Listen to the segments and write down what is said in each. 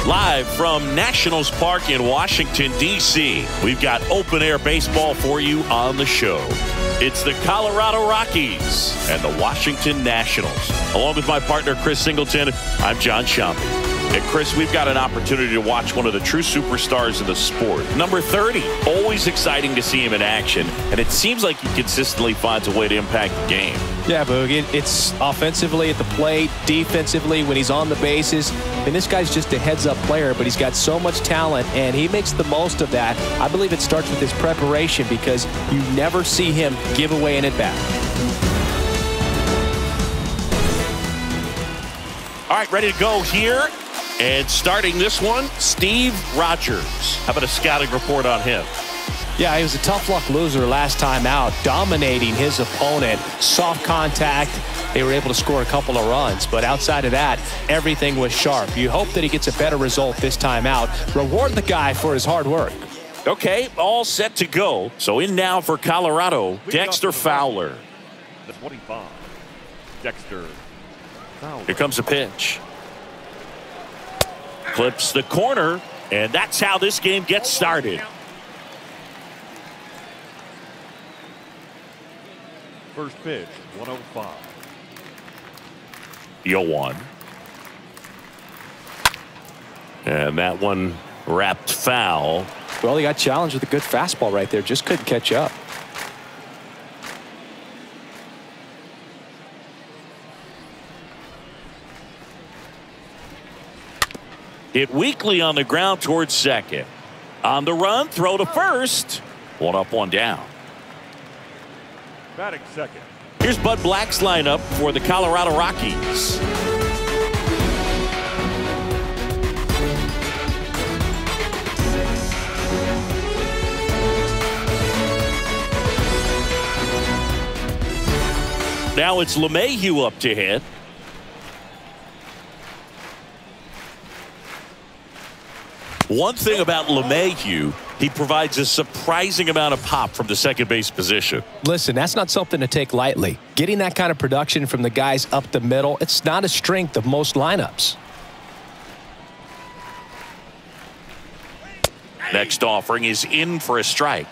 Live from Nationals Park in Washington, D.C., we've got open-air baseball for you on the show. It's the Colorado Rockies and the Washington Nationals. Along with my partner, Chris Singleton, I'm John Sciambi. And Chris, we've got an opportunity to watch one of the true superstars of the sport. Number 30, always exciting to see him in action, and it seems like he consistently finds a way to impact the game. Yeah, Boog, it's offensively at the plate, defensively when he's on the bases. And this guy's just a heads-up player, but he's got so much talent, and he makes the most of that. I believe it starts with his preparation because you never see him give away an at-bat. All right, ready to go here. And starting this one, Steve Rogers. How about a scouting report on him? Yeah, he was a tough luck loser last time out, dominating his opponent. Soft contact. They were able to score a couple of runs, but outside of that, everything was sharp. You hope that he gets a better result this time out. Reward the guy for his hard work. Okay, all set to go. So in now for Colorado, Dexter Fowler. The 25, Dexter Fowler. Here comes a pitch. Clips the corner, and that's how this game gets started. First pitch, 105. 0-1. And that one wrapped foul. Well, he got challenged with a good fastball right there. Just couldn't catch up. Hit weakly on the ground towards second. On the run, throw to first. One up, one down. Batting second. Here's Bud Black's lineup for the Colorado Rockies. Now it's LeMahieu up to hit. One thing about LeMahieu, he provides a surprising amount of pop from the second base position. Listen, that's not something to take lightly. Getting that kind of production from the guys up the middle, it's not a strength of most lineups. Next offering is in for a strike.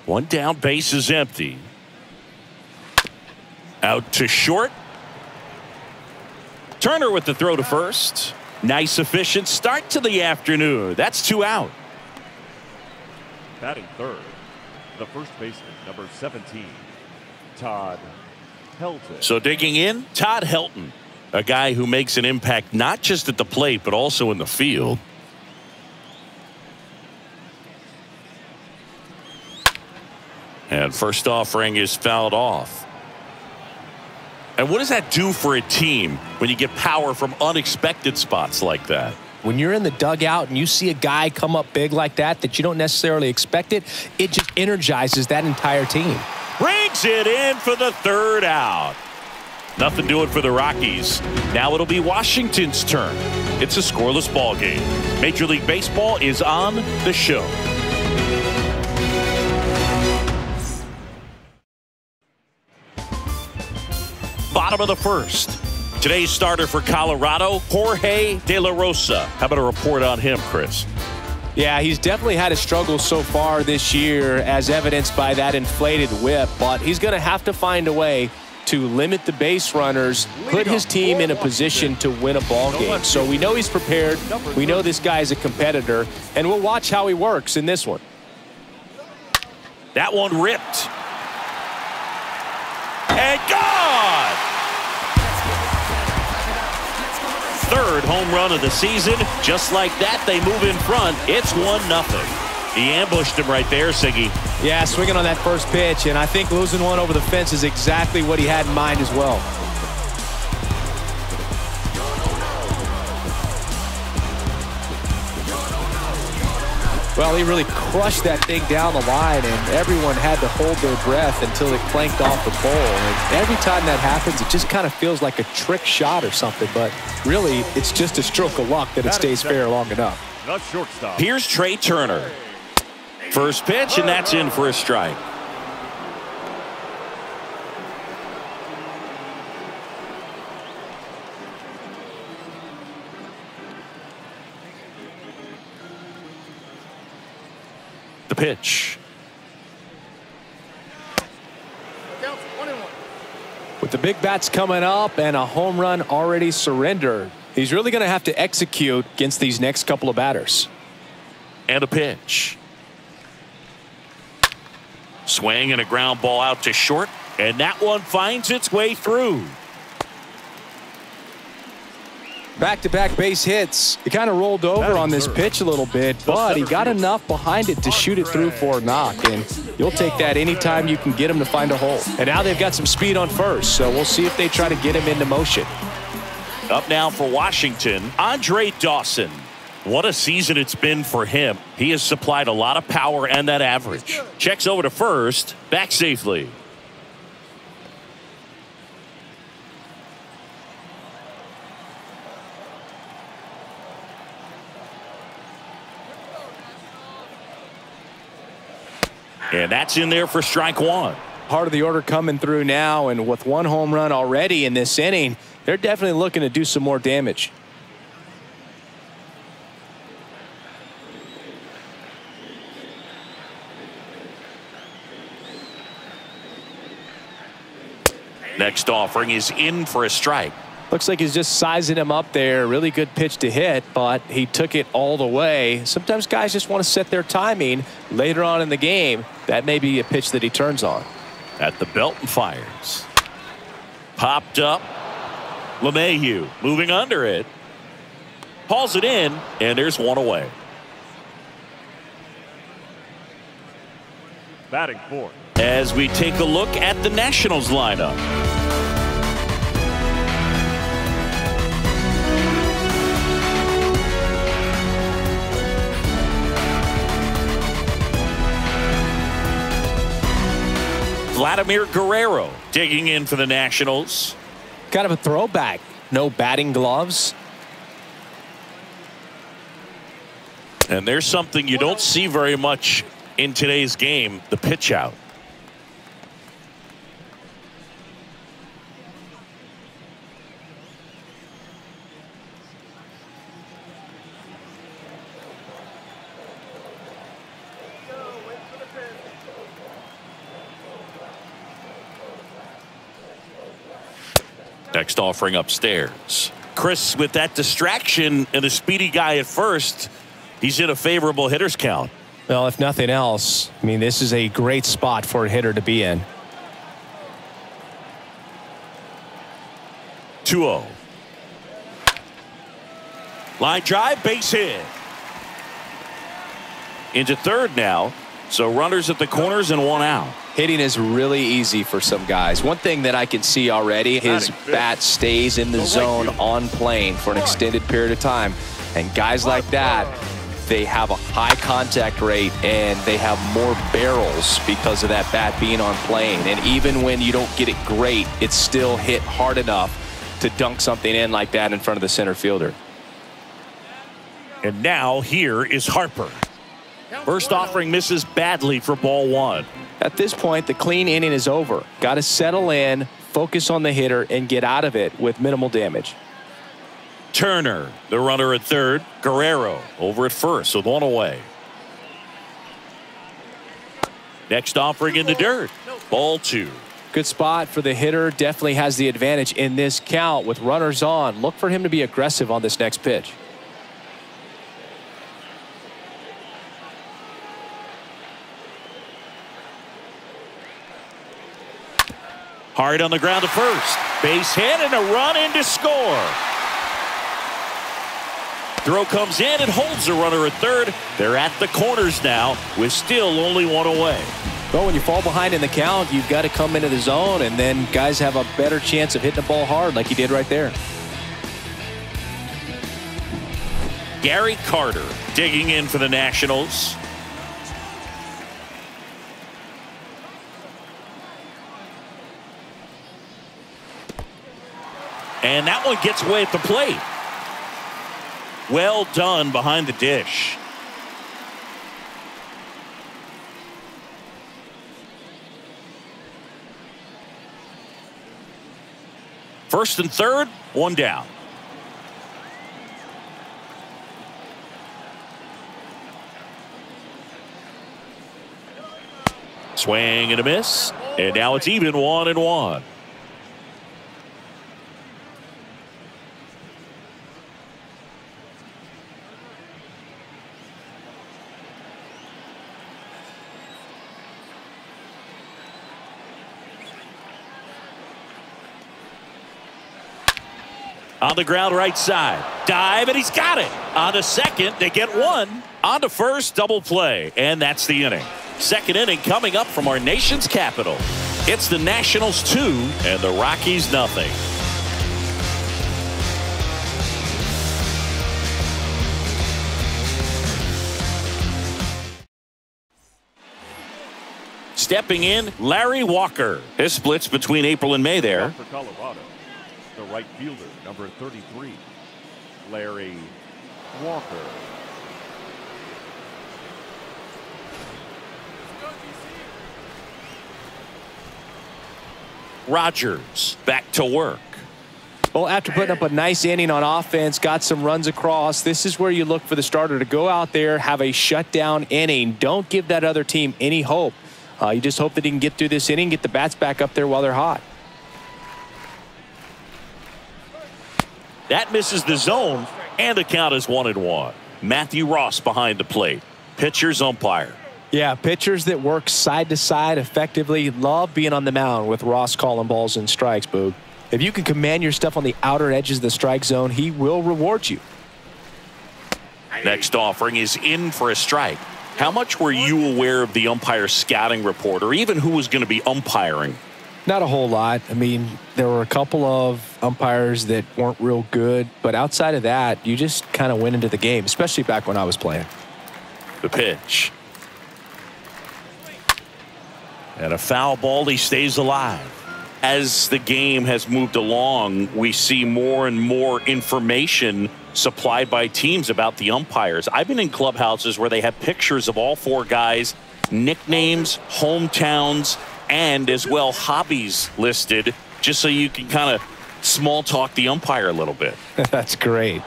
One down, base is empty. Out to short. Turner with the throw to first. Nice, efficient start to the afternoon. That's 2 out. Batting third, the first baseman, number 17, Todd Helton. So digging in, Todd Helton, a guy who makes an impact not just at the plate, but also in the field. And first offering is fouled off. And what does that do for a team when you get power from unexpected spots like that? When you're in the dugout and you see a guy come up big like that you don't necessarily expect it just energizes that entire team. Brings it in for the third out. Nothing doing for the Rockies. Now it'll be Washington's turn. It's a scoreless ball game. Major League Baseball is on the show. Bottom of the first. Today's starter for Colorado, Jorge De La Rosa. How about a report on him, Chris? Yeah, he's definitely had a struggle so far this year, as evidenced by that inflated whip, but he's going to have to find a way to limit the base runners, put his team in a position to win a ball game. So we know he's prepared. We know this guy is a competitor, and we'll watch how he works in this one. That one ripped. And gone! Third home run of the season. Just like that, they move in front. It's 1-0. He ambushed him right there, Siggy. Yeah, swinging on that first pitch, and I think losing one over the fence is exactly what he had in mind as well. Well, he really crushed that thing down the line, and everyone had to hold their breath until it clanked off the pole. And every time that happens, it just kind of feels like a trick shot or something, but really, it's just a stroke of luck that it stays fair long enough. the shortstop. Here's Trey Turner. First pitch, and that's in for a strike. The pitch. With the big bats coming up and a home run already surrendered, he's really going to have to execute against these next couple of batters. And a pitch. Swing and a ground ball out to short, and that one finds its way through. Back-to-back base hits. He kind of rolled over on this pitch a little bit, but he got enough behind it to shoot it through for a knock, and you'll take that anytime you can get him to find a hole. And now they've got some speed on first, so we'll see if they try to get him into motion. Up now for Washington, Andre Dawson. What a season it's been for him. He has supplied a lot of power and that average. Checks over to first, back safely. And that's in there for strike one. Part of the order coming through now, and with one home run already in this inning, they're definitely looking to do some more damage. Next offering is in for a strike. Looks like he's just sizing him up there. Really good pitch to hit, but he took it all the way. Sometimes guys just want to set their timing later on in the game. That may be a pitch that he turns on. At the belt and fires. Popped up. LeMahieu moving under it. Hauls it in, and there's one away. Batting fourth. As we take a look at the Nationals lineup. Vladimir Guerrero digging in for the Nationals. Kind of a throwback. No batting gloves. And there's something you don't see very much in today's game, the pitch out. Next offering upstairs. Chris, with that distraction and a speedy guy at first, he's in a favorable hitter's count. Well, if nothing else, I mean, this is a great spot for a hitter to be in. 2-0. Line drive, base hit. Into third now. So runners at the corners and one out. Hitting is really easy for some guys. One thing that I can see already, his bat stays in the zone on plane for an extended period of time. And guys like that, they have a high contact rate and they have more barrels because of that bat being on plane. And even when you don't get it great, it's still hit hard enough to dunk something in like that in front of the center fielder. And now here is Harper. First offering misses badly for ball one. At this point, the clean inning is over. Got to settle in, focus on the hitter, and get out of it with minimal damage. Turner, the runner at third. Guerrero over at first with one away. Next offering in the dirt. Ball two. Good spot for the hitter. Definitely has the advantage in this count with runners on. Look for him to be aggressive on this next pitch. Hard on the ground to first. Base hit and a run in to score. Throw comes in and holds the runner at third. They're at the corners now with still only one away. Well, when you fall behind in the count, you've got to come into the zone, and then guys have a better chance of hitting the ball hard like he did right there. Gary Carter digging in for the Nationals. And that one gets away at the plate. Well done behind the dish. First and third, one down. Swing and a miss. And now it's even 1-1. On the ground right side. Dive, and he's got it. On to second, they get one. On to first, double play. And that's the inning. Second inning coming up from our nation's capital. It's the Nationals 2 and the Rockies nothing. Stepping in, Larry Walker. His splits between April and May there. For Colorado, the right fielder, number 33, Larry Walker. Rogers back to work. Well, after putting up a nice inning on offense, got some runs across, this is where you look for the starter to go out there, have a shutdown inning. Don't give that other team any hope. You just hope that he can get through this inning, get the bats back up there while they're hot. That misses the zone, and the count is 1-1. Matthew Ross behind the plate. Pitcher's umpire. Yeah, pitchers that work side to side effectively love being on the mound with Ross calling balls and strikes, Boog. If you can command your stuff on the outer edges of the strike zone, he will reward you. Next offering is in for a strike. How much were you aware of the umpire scouting report, or even who was going to be umpiring? Not a whole lot. I mean, there were a couple of umpires that weren't real good, but outside of that, you just kind of went into the game, especially back when I was playing. The pitch. And a foul ball, he stays alive. As the game has moved along, we see more and more information supplied by teams about the umpires. I've been in clubhouses where they have pictures of all four guys, nicknames, hometowns, and as well hobbies listed, just so you can kind of small talk the umpire a little bit. That's great.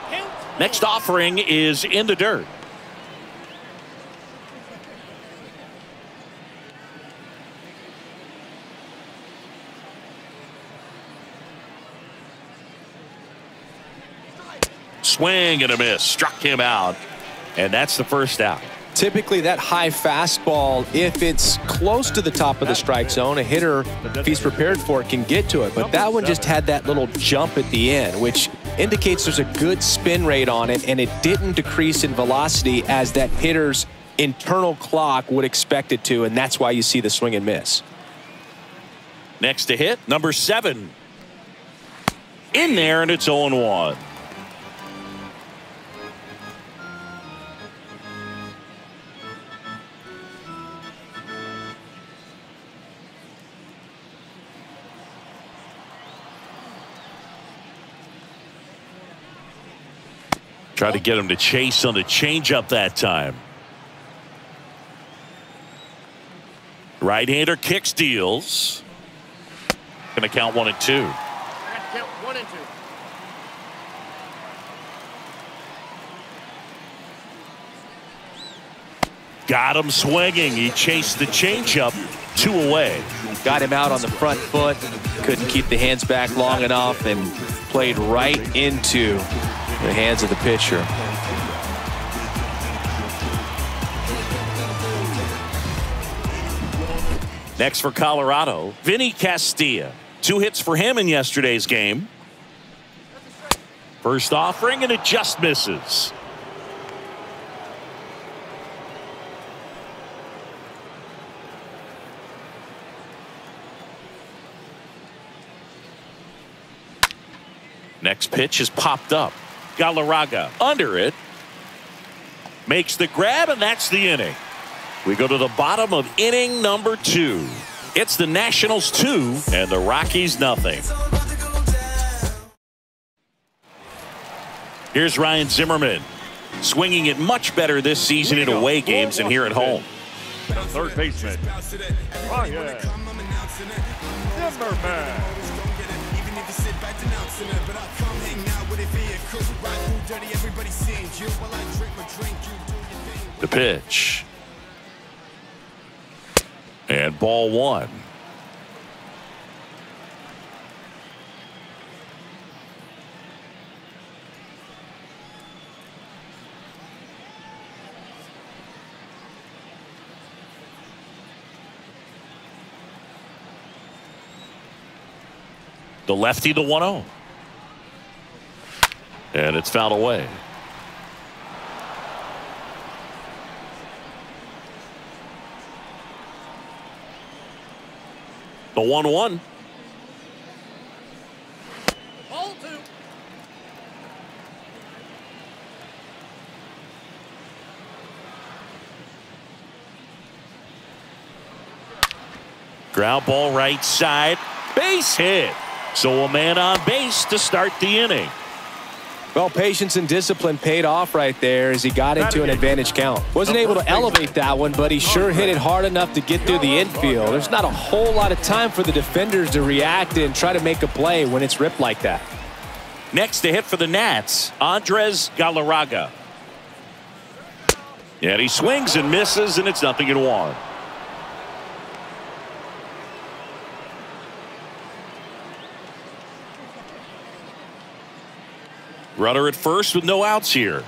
Next offering is in the dirt. Swing and a miss. Struck him out. And that's the first out. Typically that high fastball, if it's close to the top of the strike zone, a hitter, if he's prepared for it, can get to it. But that one just had that little jump at the end, which indicates there's a good spin rate on it, and it didn't decrease in velocity as that hitter's internal clock would expect it to, and that's why you see the swing and miss. Next to hit, number 7. In there, and it's 0-1. Try to get him to chase on the changeup that time. Right-hander kicks, deals. Going to count 1 and 2. Count 1 and 2. Got him swinging. He chased the changeup 2 away. Got him out on the front foot. Couldn't keep the hands back long enough and played right into the hands of the pitcher. Next for Colorado, Vinny Castilla. 2 hits for him in yesterday's game. First offering, and it just misses. Next pitch is popped up. Galarraga under it. Makes the grab, and that's the inning. We go to the bottom of inning number 2. It's the Nationals 2 and the Rockies nothing. Here's Ryan Zimmerman, swinging it much better this season in away games than here at home. Third baseman, Ryan Zimmerman. The pitch. And ball one. The lefty, the 1-0. And it's fouled away. The 1-1. Ball two. Ground ball right side. Base hit. So a man on base to start the inning. Well, patience and discipline paid off right there as he got into an advantage count. Wasn't able to elevate that one, but he sure hit it hard enough to get through the infield. There's not a whole lot of time for the defenders to react and try to make a play when it's ripped like that. Next to hit for the Nats, Andres Galarraga. And he swings and misses, and it's 0-1. Runner at first with no outs here.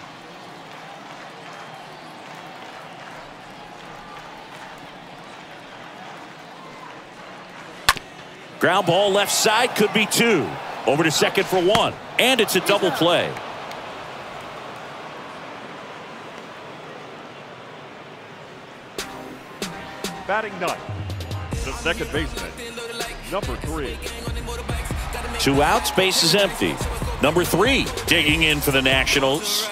Ground ball left side, could be two. Over to second for one. And it's a double play. Batting ninth, the second baseman, number 3. 2 outs, base is empty. Number 3 digging in for the Nationals.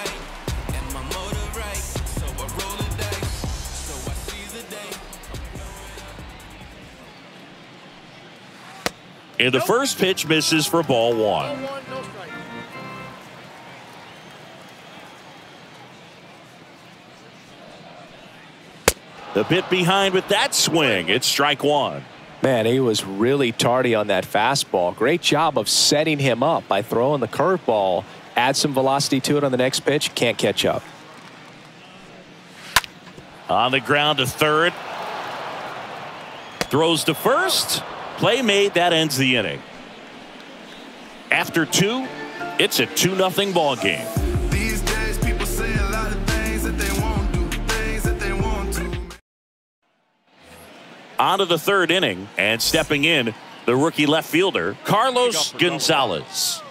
And the first pitch misses for ball 1. Ball one, no strike. The bit behind with that swing. It's strike 1. Man, he was really tardy on that fastball. Great job of setting him up by throwing the curveball. Add some velocity to it on the next pitch. Can't catch up. On the ground to third. Throws to first. Play made. That ends the inning. After 2, it's a 2-0 ball game. These days, people say a lot of things that they won't do, things that they won't do. On to the third inning, and stepping in, the rookie left fielder, Carlos Gonzalez.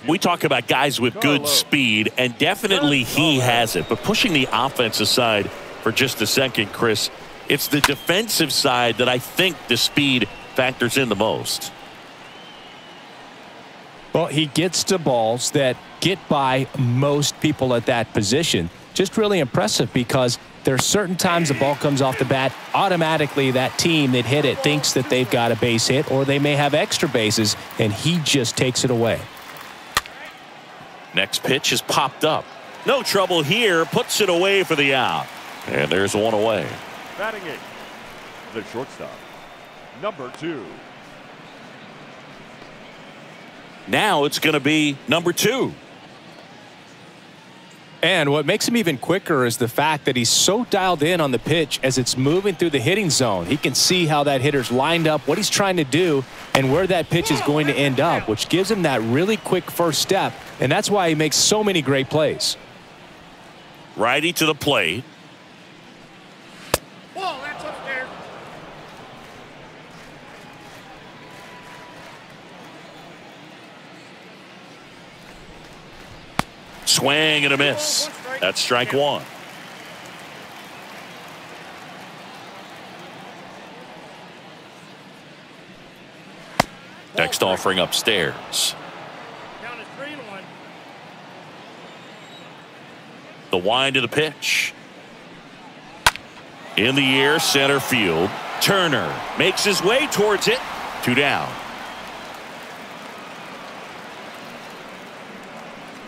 We talk about guys with good speed, and definitely he has it. But pushing the offense aside for just a second, Chris, it's the defensive side that I think the speed factors in the most. Well, he gets to balls that get by most people at that position. Just really impressive because there are certain times the ball comes off the bat, automatically that team that hit it thinks that they've got a base hit or they may have extra bases, and he just takes it away. Next pitch is popped up. No trouble here, puts it away for the out. And there's one away. Batting 8, the shortstop, number 2. Now it's going to be number 2. And what makes him even quicker is the fact that he's so dialed in on the pitch as it's moving through the hitting zone. He can see how that hitter's lined up, what he's trying to do, and where that pitch is going to end up, which gives him that really quick first step, and that's why he makes so many great plays. Righty to the plate. Whoa, that's upstairs. Swing and a miss. That's strike 1. Next offering upstairs. Count is 3-1. The wind to the pitch. In the air, center field. Turner makes his way towards it. 2 down.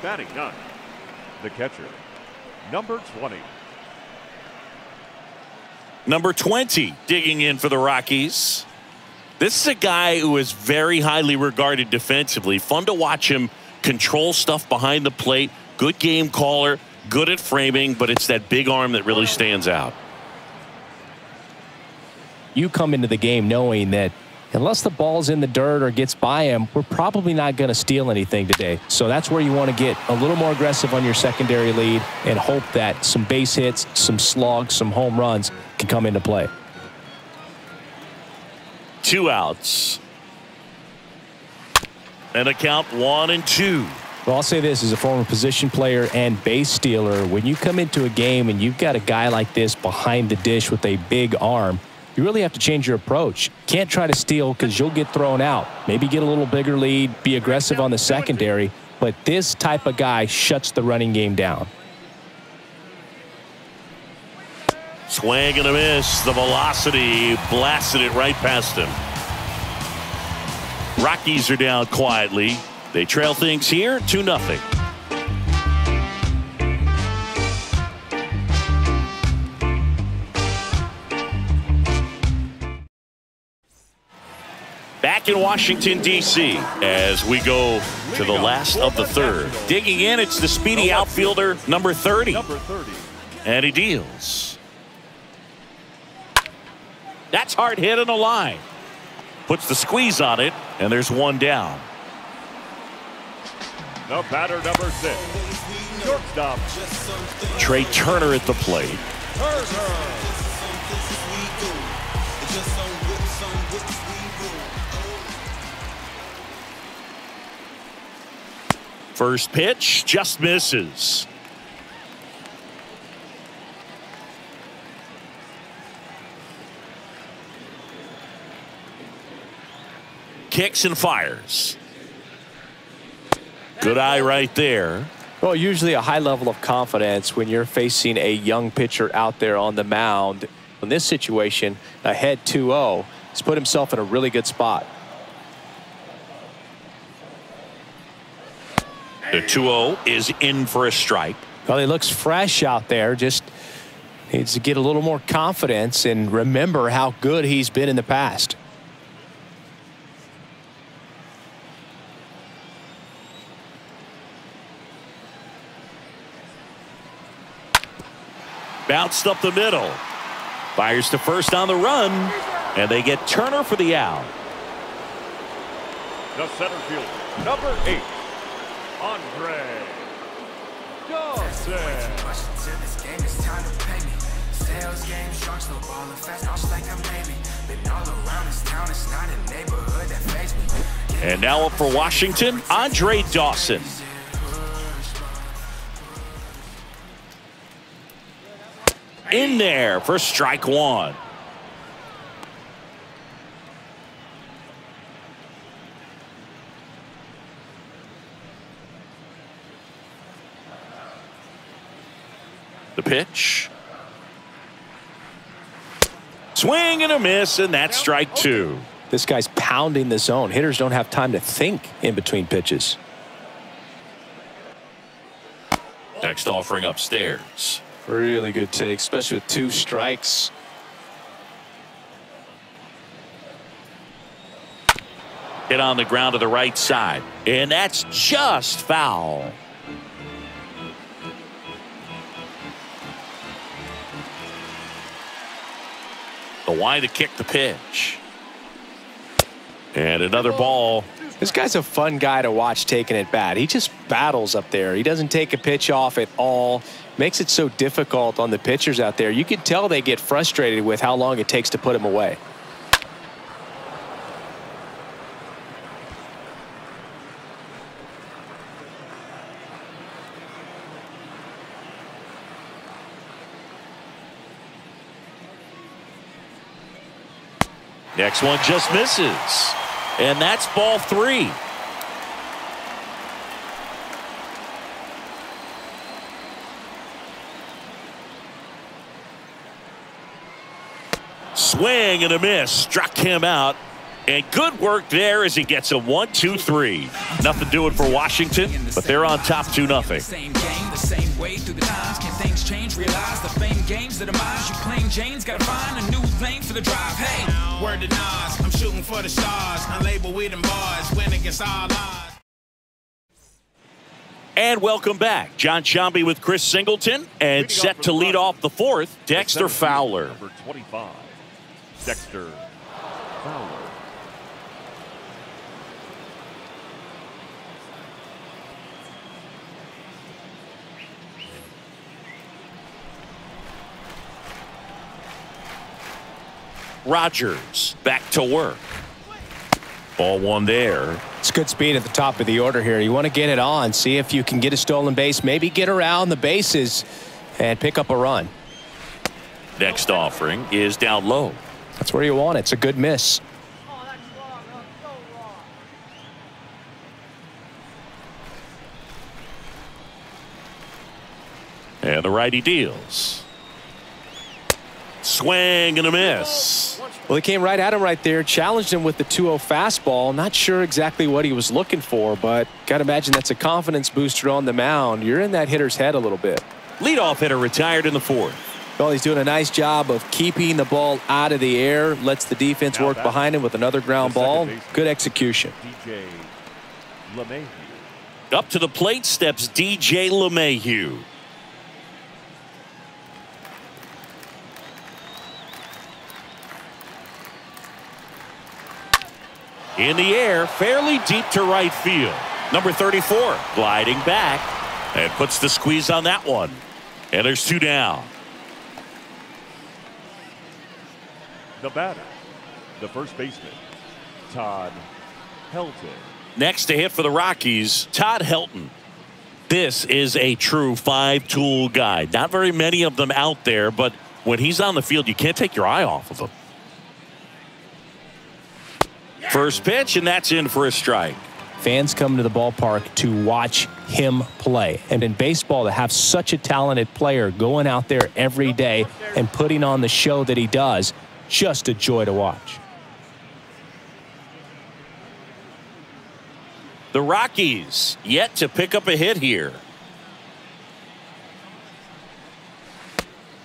Batting 9, The catcher, number 20. Number 20 digging in for the Rockies. This is a guy who is very highly regarded defensively. Fun to watch him control stuff behind the plate. Good game caller, good at framing, but it's that big arm that really stands out. You come into the game knowing that unless the ball's in the dirt or gets by him, we're probably not going to steal anything today. So that's where you want to get a little more aggressive on your secondary lead and hope that some base hits, some slugs, some home runs can come into play. 2 outs. And a count 1-2. Well, I'll say this as a former position player and base stealer. When you come into a game and you've got a guy like this behind the dish with a big arm, you really have to change your approach. Can't try to steal because you'll get thrown out. Maybe get a little bigger lead, be aggressive on the secondary, but this type of guy shuts the running game down. Swing and a miss. The velocity blasted it right past him. Rockies are down quietly. They trail things here 2-0. Back in Washington, D.C. as we go to the last of the third. Digging in, it's the speedy outfielder, number 30. And he deals. That's hard hit on the line. Puts the squeeze on it, and there's one down. The batter, number 6. Shortstop. Trey Turner at the plate. First pitch just misses. Kicks and fires. Good eye right there. Well, usually a high level of confidence when you're facing a young pitcher out there on the mound. In this situation, ahead 2-0, he's put himself in a really good spot. The 2-0 is in for a strike. Well, he looks fresh out there. Just needs to get a little more confidence and remember how good he's been in the past. Bounced up the middle. Fires to first on the run. And they get Turner for the out. The center fielder, number 8. Andre Dawson. And now up for Washington, Andre Dawson. In there for strike one. The pitch. Swing and a miss, and that's strike two. This guy's pounding the zone. Hitters don't have time to think in between pitches. Next offering upstairs. Really good take, especially with 2 strikes. Hit on the ground to the right side, and that's just foul. The wide to kick the pitch. And another ball. This guy's a fun guy to watch taking it bat. He just battles up there. He doesn't take a pitch off at all. Makes it so difficult on the pitchers out there. You can tell they get frustrated with how long it takes to put him away. Next one just misses. And that's ball 3. Swing and a miss. Struck him out. And good work there as he gets a 1-2-3. Nothing doing for Washington, but they're on top 2-0. through the times. Can things change? Realize the fame games, the demise. You claim Jane's gotta find a new lane for the drive. Hey, word to Nas, I'm shooting for the stars. Unlabeled with them bars, win against all odds. And welcome back. John Sciambi with Chris Singleton, and set to lead off the fourth, Dexter Fowler. Number 25, Dexter Fowler. Rogers back to work. Ball one there. It's good speed at the top of the order here. You want to get it on, see if you can get a stolen base, maybe get around the bases and pick up a run. Next offering is down low. That's where you want it. It's a good miss. And the righty deals. Swing and a miss. Well, he came right at him right there, challenged him with the 2-0 fastball. Not sure exactly what he was looking for, but got to imagine that's a confidence booster on the mound. You're in that hitter's head a little bit. Leadoff hitter retired in the fourth. Well, he's doing a nice job of keeping the ball out of the air, lets the defense work behind him with another ground ball. Good execution. DJ LeMahieu. Up to the plate steps DJ LeMahieu. In the air, fairly deep to right field. Number 34 gliding back and puts the squeeze on that one. And there's two down. The batter, the first baseman, Todd Helton. Next to hit for the Rockies, Todd Helton. This is a true five-tool guy. Not very many of them out there, but when he's on the field, you can't take your eye off of him. First pitch, and that's in for a strike. Fans come to the ballpark to watch him play. And in baseball, to have such a talented player going out there every day and putting on the show that he does, just a joy to watch. The Rockies yet to pick up a hit here.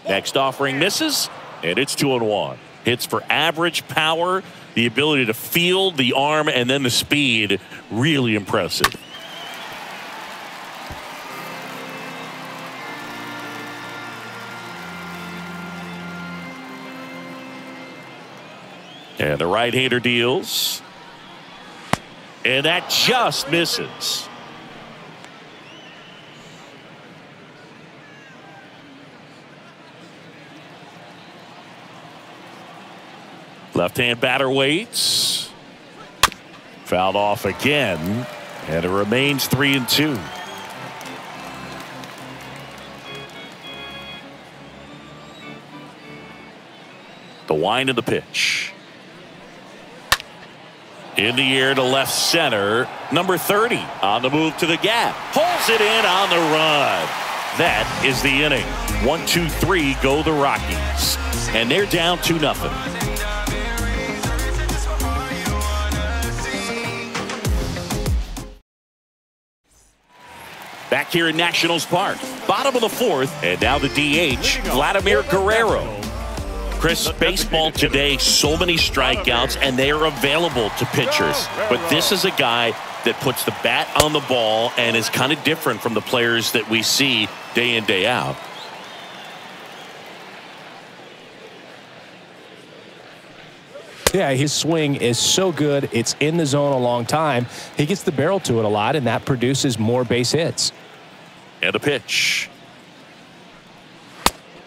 Next offering misses, and it's 2-1. Hits for average power, the ability to field, the arm, and then the speed. Really impressive. And the right-hander deals. And that just misses. Left-hand batter waits. Fouled off again. And it remains 3-2. The wind of the pitch. In the air to left center. Number 30 on the move to the gap. Pulls it in on the run. That is the inning. 1-2-3 go the Rockies. And they're down 2-0. Back here in Nationals Park. Bottom of the fourth. And now the DH, Vladimir Guerrero. Chris, baseball today, so many strikeouts, and they are available to pitchers. But this is a guy that puts the bat on the ball and is kind of different from the players that we see day in, day out. Yeah, his swing is so good. It's in the zone a long time. He gets the barrel to it a lot, and that produces more base hits. And a pitch.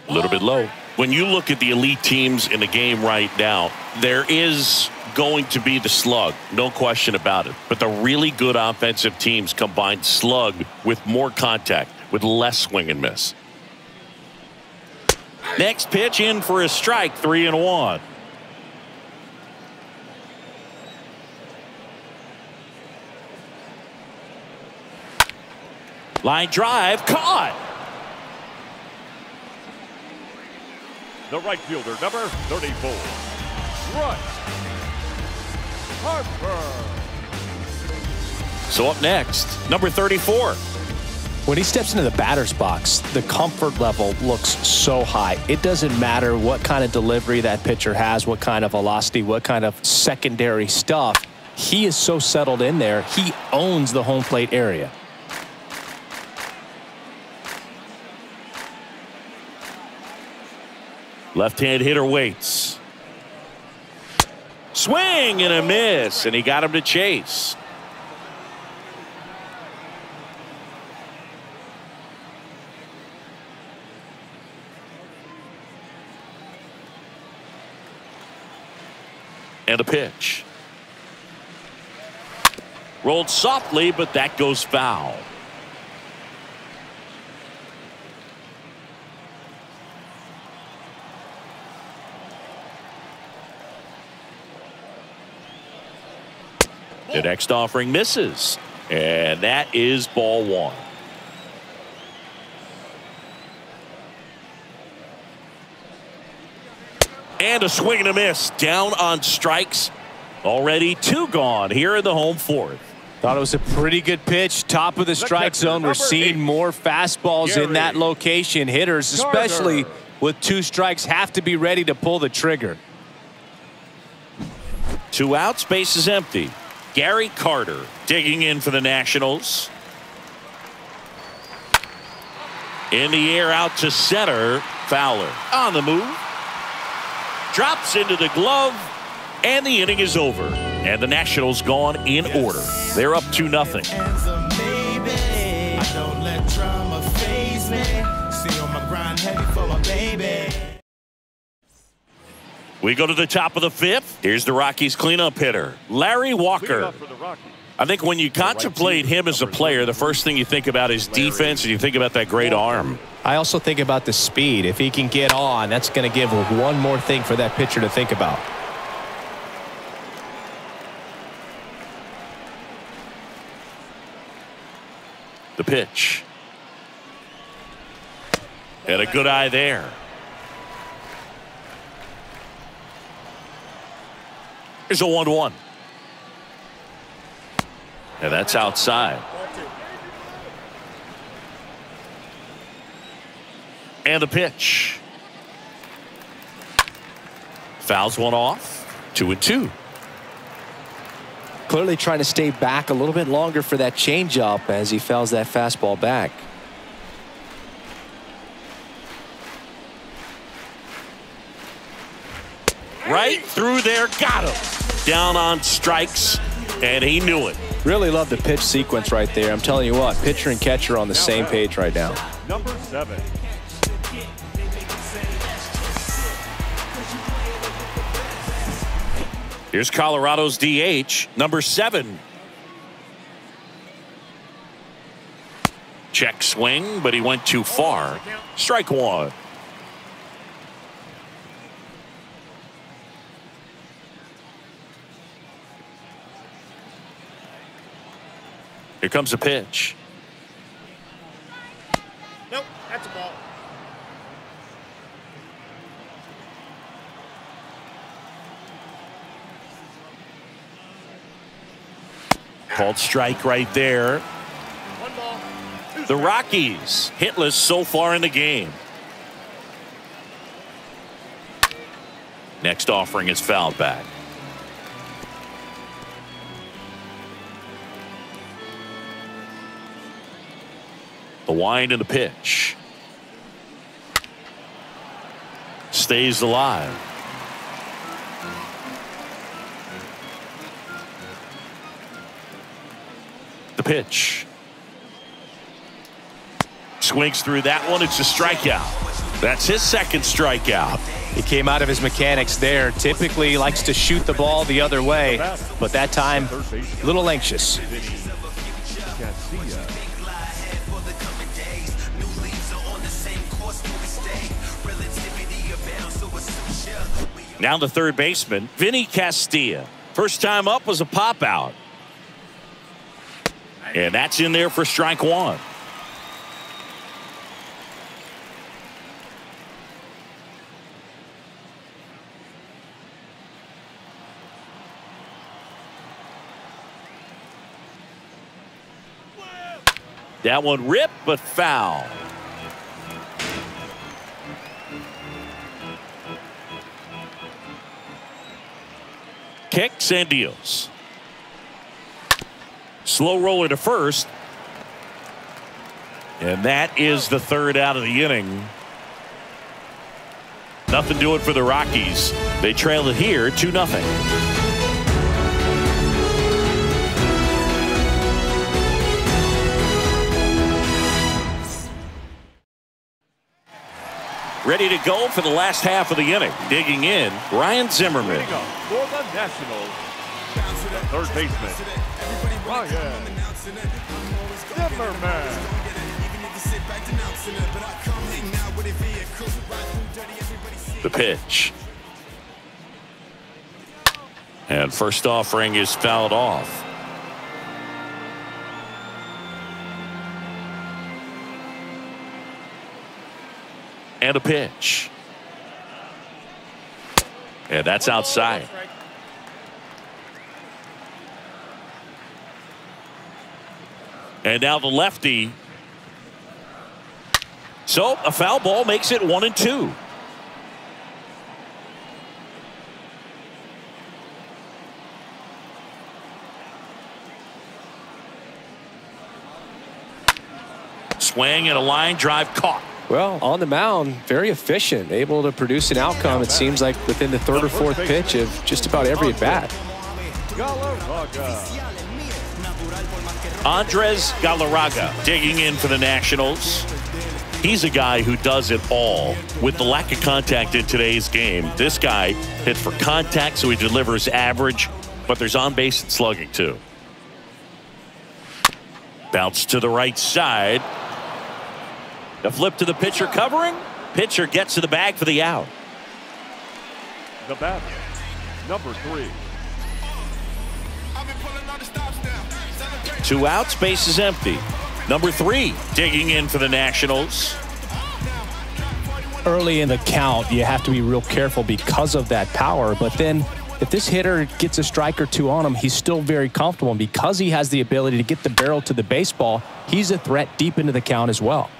A little bit low. When you look at the elite teams in the game right now, there is going to be the slug, no question about it. But the really good offensive teams combine slug with more contact, with less swing and miss. Next pitch in for a strike, 3-1. Line drive, caught. The right fielder, number 34, Bryce Harper. So up next, number 34, When he steps into the batter's box, the comfort level looks so high. It doesn't matter what kind of delivery that pitcher has, what kind of velocity, what kind of secondary stuff. He is so settled in there. He owns the home plate area. Left-hand hitter waits. Swing and a miss, and he got him to chase. And a pitch. Rolled softly, but that goes foul. The next offering misses, and that is ball one. And a swing and a miss down on strikes. Already 2 gone here in the home fourth. Thought it was a pretty good pitch. Top of the strike zone. We're seeing more fastballs in that location. Hitters, especially with 2 strikes, have to be ready to pull the trigger. 2 outs, base is empty. Gary Carter digging in for the Nationals. In the air out to center. Fowler on the move. Drops into the glove, and the inning is over. And the Nationals gone in order. They're up 2-0. We go to the top of the 5th. Here's the Rockies cleanup hitter, Larry Walker. I think when you contemplate him as a player, the first thing you think about is defense, and you think about that great arm. I also think about the speed. If he can get on, that's going to give one more thing for that pitcher to think about. The pitch. And a good eye there. Here's a 1-1. And that's outside. And the pitch. Fouls one off. 2-2. Clearly trying to stay back a little bit longer for that changeup as he fouls that fastball back. Right through there, got him. Down on strikes, and he knew it. Really love the pitch sequence right there. I'm telling you what, pitcher and catcher on the same page right now. Number 7. Here's Colorado's DH, number 7. Check swing, but he went too far. Strike one. Here comes a pitch. Nope, that's a ball. Called strike right there. 1 ball. 2 The Rockies hitless so far in the game. Next offering is fouled back. The wind and the pitch. Stays alive. The pitch. Swings through that one. It's a strikeout. That's his second strikeout. He came out of his mechanics there. Typically likes to shoot the ball the other way, but that time a little anxious. Now the third baseman, Vinny Castilla. First time up was a pop out. And that's in there for strike one. That one ripped, but foul. Kicks and deals. Slow roller to first. And that is the third out of the inning. Nothing doing for the Rockies. They trail it here 2-0. Ready to go for the last half of the inning. Digging in, Ryan Zimmerman. Leading up for the Nationals, the third baseman, Ryan Zimmerman. The pitch. And first offering is fouled off. And a pitch. And that's outside. And now the lefty. So a foul ball makes it 1-2. Swing and a line drive caught. Well, on the mound, very efficient, able to produce an outcome, it seems like, within the third or fourth pitch of just about every at-bat. Andres Galarraga digging in for the Nationals. He's a guy who does it all. With the lack of contact in today's game, this guy hits for contact, so he delivers average, but there's on-base and slugging, too. Bounce to the right side. The flip to the pitcher covering. Pitcher gets to the bag for the out. The batter, number 3. 2 outs, base is empty. Number 3 digging in for the Nationals. Early in the count, you have to be real careful because of that power. But then if this hitter gets a strike or two on him, he's still very comfortable. And because he has the ability to get the barrel to the baseball, he's a threat deep into the count as well.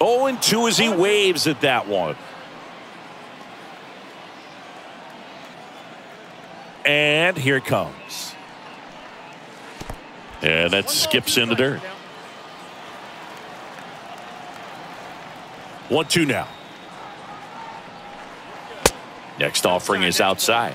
Oh, and 2 as he waves at that one. And here it comes. And that skips in the dirt. 1-2 now. Next offering is outside.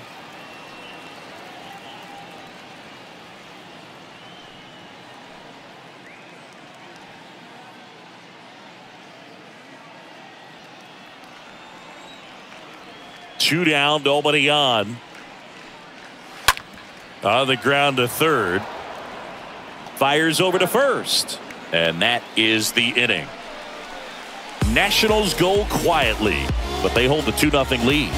Two down, nobody on. On the ground to third. Fires over to first. And that is the inning. Nationals go quietly, but they hold the 2-0 lead.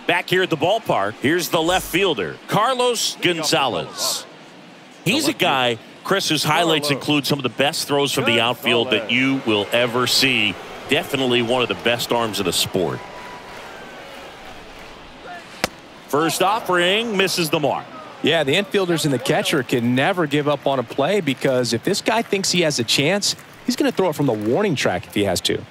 Back here at the ballpark, here's the left fielder, Carlos Gonzalez. He's a guy, Chris, whose highlights include some of the best throws from the outfield that you will ever see. Definitely one of the best arms of the sport. First offering misses the mark. Yeah, the infielders and the catcher can never give up on a play, because if this guy thinks he has a chance, he's going to throw it from the warning track if he has to.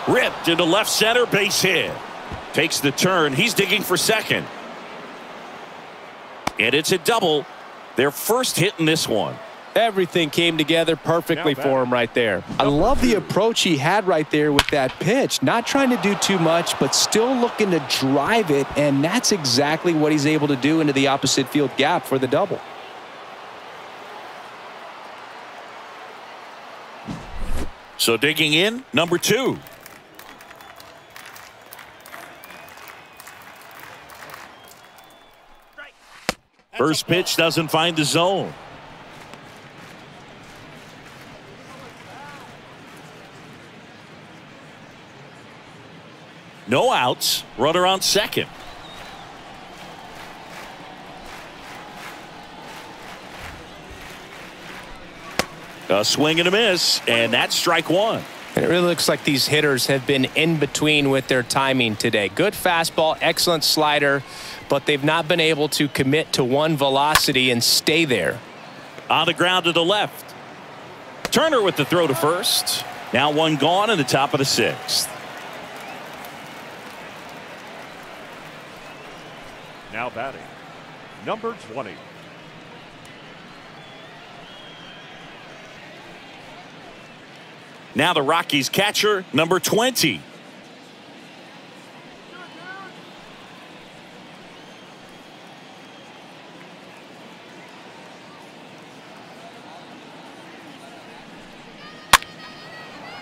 Ripped into left center, base hit. Takes the turn. He's digging for second. And it's a double. Their first hit in this one. Everything came together perfectly for him right there. I love the approach he had right there with that pitch. Not trying to do too much, but still looking to drive it, and that's exactly what he's able to do into the opposite field gap for the double. So digging in, number 2. First pitch doesn't find the zone. No outs. Runner on second. A swing and a miss, and that's strike one. And it really looks like these hitters have been in between with their timing today. Good fastball, excellent slider, but they've not been able to commit to one velocity and stay there. On the ground to the left. Turner with the throw to first. Now one gone in the top of the sixth. Now batting, number 20. Now the Rockies catcher, number 20.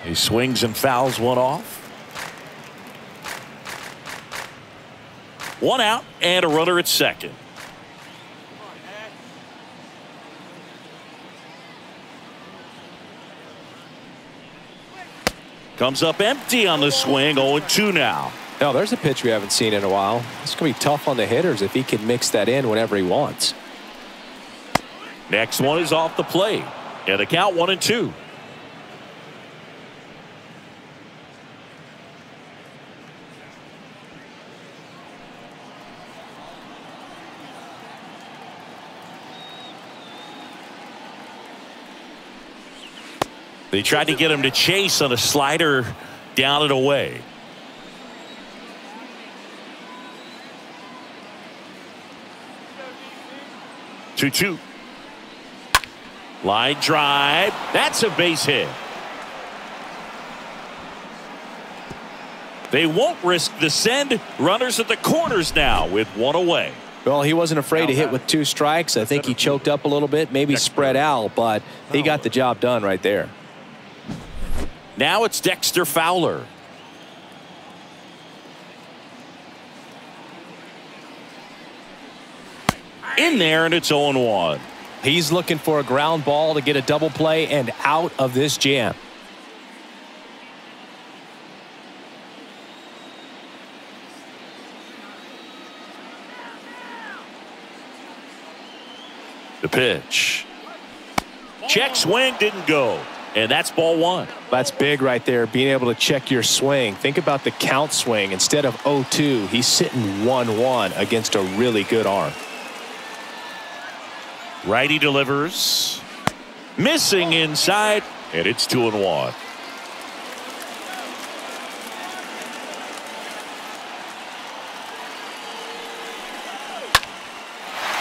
He swings and fouls one off. One out and a runner at second. Comes up empty on the swing. 0-2 now. Now there's a pitch we haven't seen in a while. It's going to be tough on the hitters if he can mix that in whenever he wants. Next one is off the plate. And the count 1-2. They tried to get him to chase on a slider down and away. Two. Line drive. That's a base hit. They won't risk the send. Runners at the corners now with one away. Well, he wasn't afraid to hit with 2 strikes. I think he choked up a little bit, maybe spread out, but he got the job done right there. Now it's Dexter Fowler. In there, and it's 0-1. He's looking for a ground ball to get a double play and out of this jam. The pitch. Check swing, didn't go. And that's ball one. That's big right there, being able to check your swing. Think about the count swing. Instead of 0-2, he's sitting 1-1 against a really good arm. Righty delivers. Missing inside, and it's 2-1.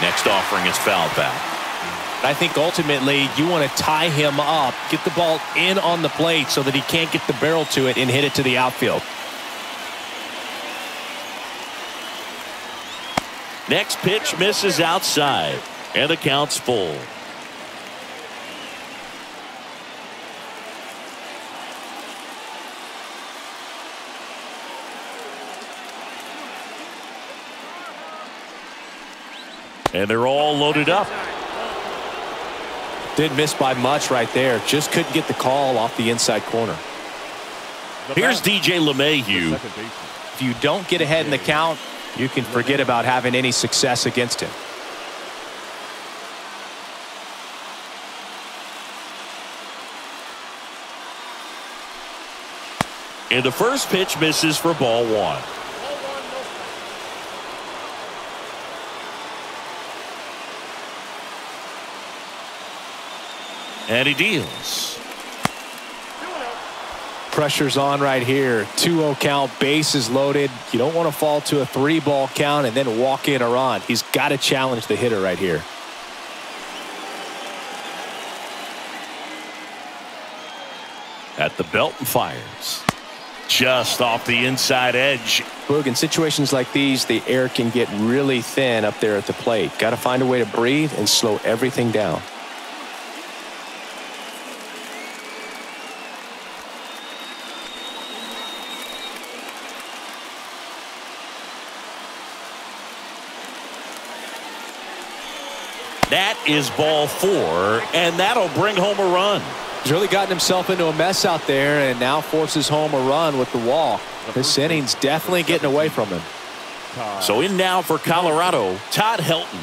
Next offering is fouled back. I think ultimately you want to tie him up, get the ball in on the plate so that he can't get the barrel to it and hit it to the outfield. Next pitch misses outside, and the count's full. And they're all loaded up. Didn't miss by much right there. Just couldn't get the call off the inside corner. Here's DJ LeMahieu. If you don't get ahead in the count, you can forget about having any success against him. And the first pitch misses for ball one. And he deals. Pressure's on right here. 2-0 count, bases loaded. You don't want to fall to a 3-ball count and then walk in a run. He's got to challenge the hitter right here. At the belt and fires. Just off the inside edge. Boog, in situations like these, the air can get really thin up there at the plate. Got to find a way to breathe and slow everything down. That is ball four, and that'll bring home a run. He's really gotten himself into a mess out there and now forces home a run with the walk. This inning's definitely getting away from him. So in now for Colorado, Todd Helton.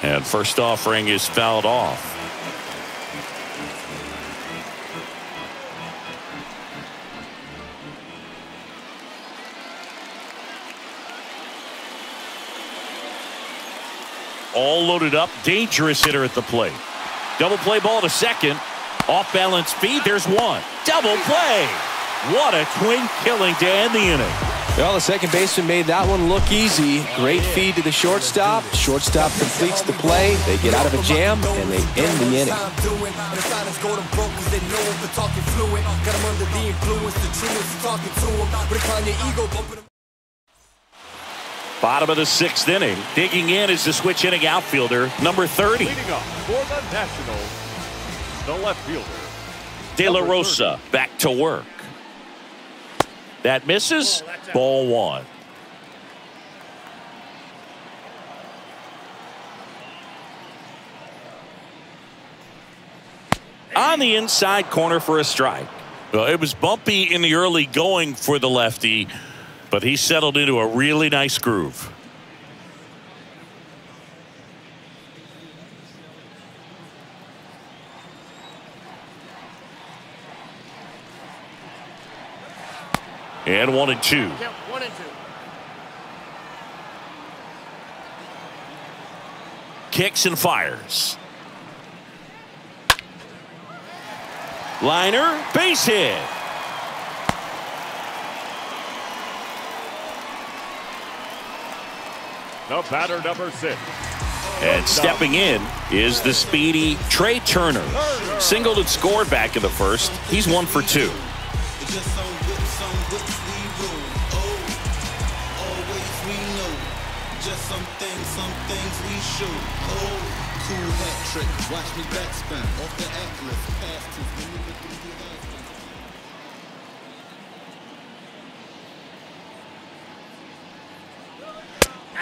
And first offering is fouled off. All loaded up. Dangerous hitter at the plate. Double play ball to second. Off balance feed. There's one. Double play. What a twin killing to end the inning. Well, the second baseman made that one look easy. Great feed to the shortstop. Shortstop completes the play. They get out of a jam, and they end the inning. Bottom of the 6th inning. Digging in is the switch inning outfielder, number 30. Leading up for the Nationals, the left fielder, De La Rosa back to work. That misses. Ball 1. On the inside corner for a strike. Well, it was bumpy in the early going for the lefty, but he settled into a really nice groove. And 1-2. Count 1 and 2. Kicks and fires. Liner, base hit. the batter, number 6. And stepping in is the speedy Trey Turner. Singled and scored back in the first. He's 1 for 2.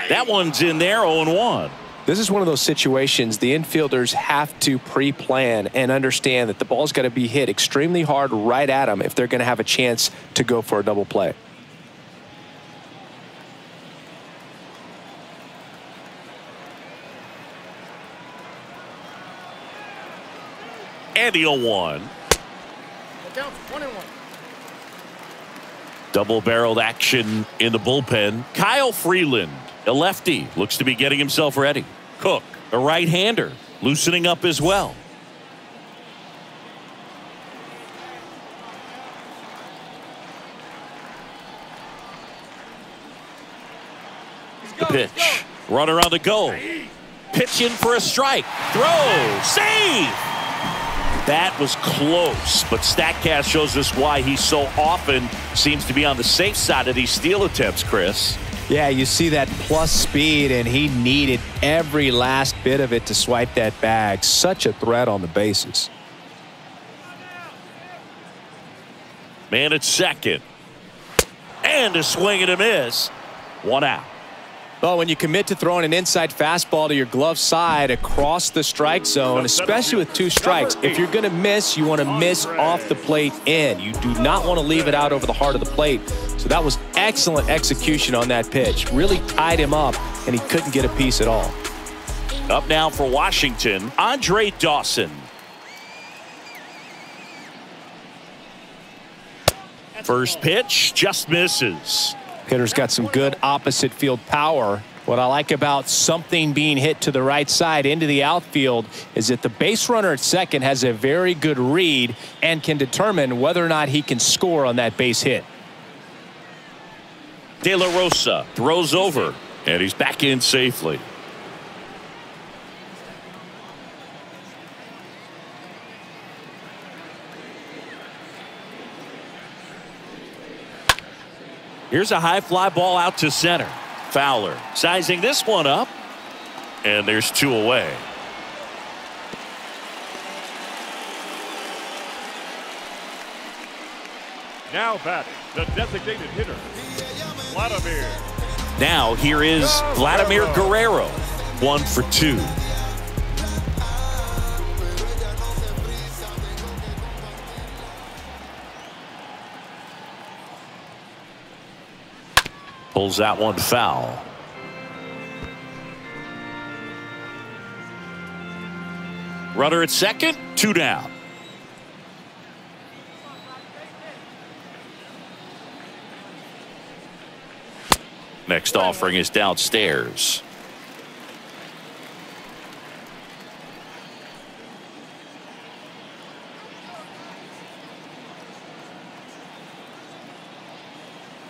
That one's in there, 0-1. This is one of those situations the infielders have to pre-plan and understand that the ball's got to be hit extremely hard right at them if they're going to have a chance to go for a double play. And the 0-1. Count 1 and 1. Double-barreled action in the bullpen. Kyle Freeland, a lefty, looks to be getting himself ready. Cook, a right-hander, loosening up as well. The pitch. Runner on the go. Pitch in for a strike. Throw. Save. That was close, but StatCast shows us why he so often seems to be on the safe side of these steal attempts, Chris. Yeah, you see that plus speed, and he needed every last bit of it to swipe that bag. Such a threat on the bases. Man at second. And a swing and a miss. 1 out. Well, when you commit to throwing an inside fastball to your glove side across the strike zone, especially with 2 strikes, if you're going to miss, you want to miss off the plate in. You do not want to leave it out over the heart of the plate. So that was excellent execution on that pitch. Really tied him up, and he couldn't get a piece at all. Up now for Washington, Andre Dawson. First pitch just misses. Hitter's got some good opposite field power. What I like about something being hit to the right side into the outfield is that the base runner at second has a very good read and can determine whether or not he can score on that base hit. De La Rosa throws over, and he's back in safely. Here's a high fly ball out to center. Fowler sizing this one up, and there's 2 away. Now batting, the designated hitter, Vladimir. Now here is Vladimir Guerrero, 1 for 2. Pulls that one foul. Runner at second, 2 down. Next offering is downstairs.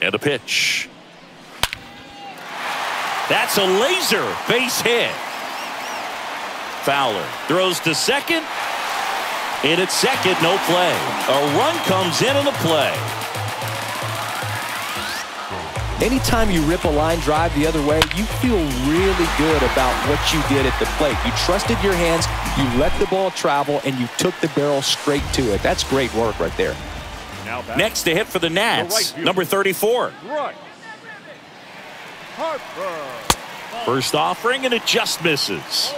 And a pitch. That's a laser base hit. Fowler throws to second. And at second, no play. A run comes in on the play. Anytime you rip a line drive the other way, you feel really good about what you did at the plate. You trusted your hands, you let the ball travel, and you took the barrel straight to it. That's great work right there. Next to hit for the Nats, number 34. First offering, and it just misses.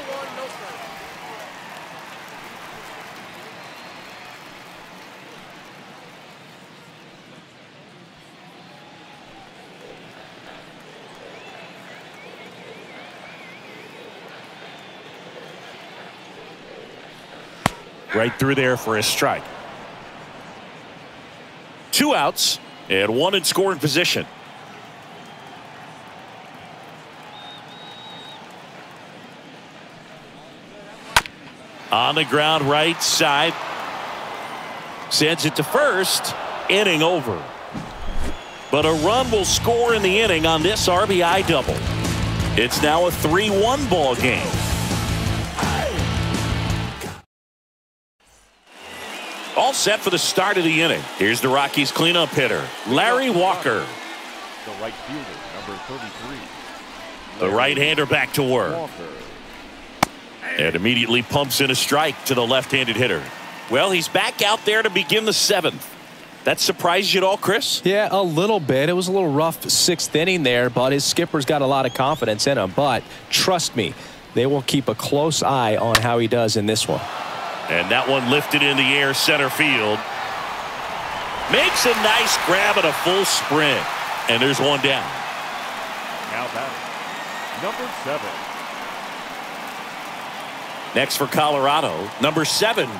Right through there for a strike. 2 outs and 1 in scoring position. On the ground right side. Sends it to first. Inning over. But a run will score in the inning on this RBI double. It's now a 3-1 ball game. All set for the start of the inning. Here's the Rockies cleanup hitter, Larry Walker. The right fielder, number 33. The right-hander back to work. And immediately pumps in a strike to the left-handed hitter. Well, he's back out there to begin the 7th. That surprised you at all, Chris? Yeah, a little bit. It was a little rough 6th inning there, but his skipper's got a lot of confidence in him. But trust me, they will keep a close eye on how he does in this one. And that one lifted in the air center field. Makes a nice grab at a full sprint. And there's one down. Now batting, number 7. Next for Colorado, number 7.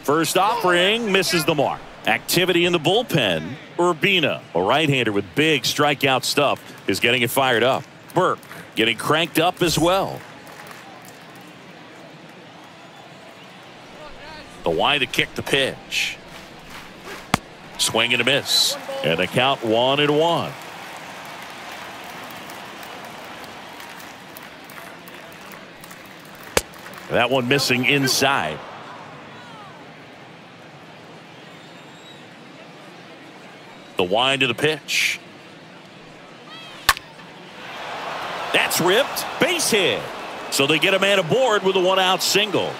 First offering misses the mark. Activity in the bullpen. Urbina, a right-hander with big strikeout stuff, is getting it fired up. Burke getting cranked up as well. The wind to kick the pitch. Swing and a miss. And the count 1-1. That one missing inside. The wind of the pitch. That's ripped. Base hit. So they get a man aboard with a 1-out single.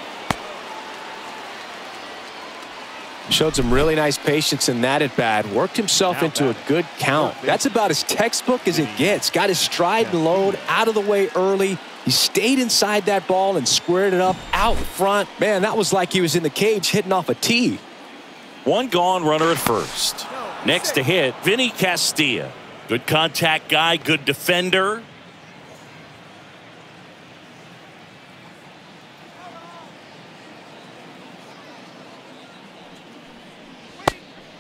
Showed some really nice patience in that at bat. Worked himself into a good count. That's about as textbook as it gets. Got his stride and load out of the way early. He stayed inside that ball and squared it up out front. Man, that was like he was in the cage hitting off a tee. 1 gone, runner at first. Next to hit, Vinny Castilla. Good contact guy, good defender.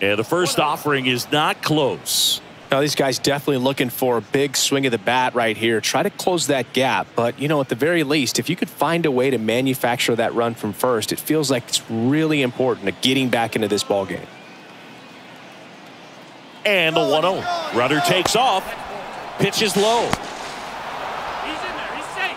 And the first offering is not close. Now these guys definitely looking for a big swing of the bat right here. Try to close that gap. But, you know, at the very least, if you could find a way to manufacture that run from first, it feels like it's really important to getting back into this ball game. And the 1-0. Runner takes off. Pitch is low. He's in there. He's safe.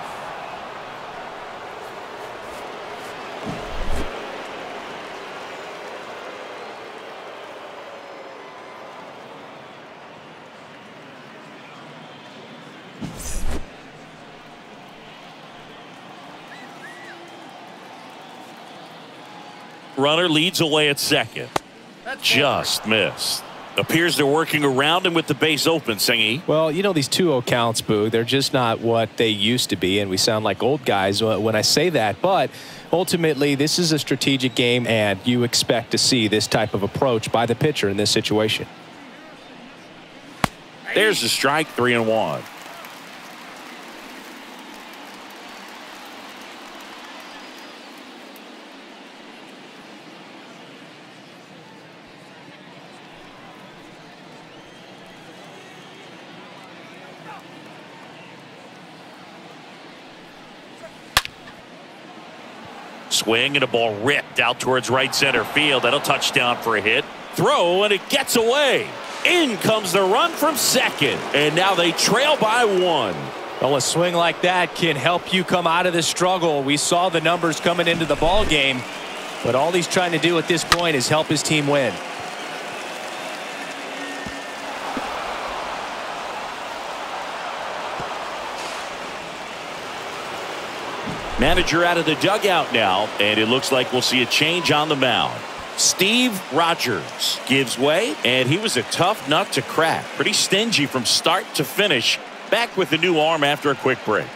Runner leads away at second. Just missed. Appears they're working around him with the base open, Singy. Well, you know, these 2-0 counts, Boo, they're just not what they used to be, and we sound like old guys when I say that. But ultimately, this is a strategic game, and you expect to see this type of approach by the pitcher in this situation. There's the strike, 3-1. Swing and a ball ripped out towards right center field. That'll touchdown for a hit. Throw and it gets away. In comes the run from second. And now they trail by 1. Well, a swing like that can help you come out of this struggle. We saw the numbers coming into the ball game, but all he's trying to do at this point is help his team win. Manager out of the dugout now, and it looks like we'll see a change on the mound. Steve Rogers gives way, and he was a tough nut to crack. Pretty stingy from start to finish. Back with the new arm after a quick break.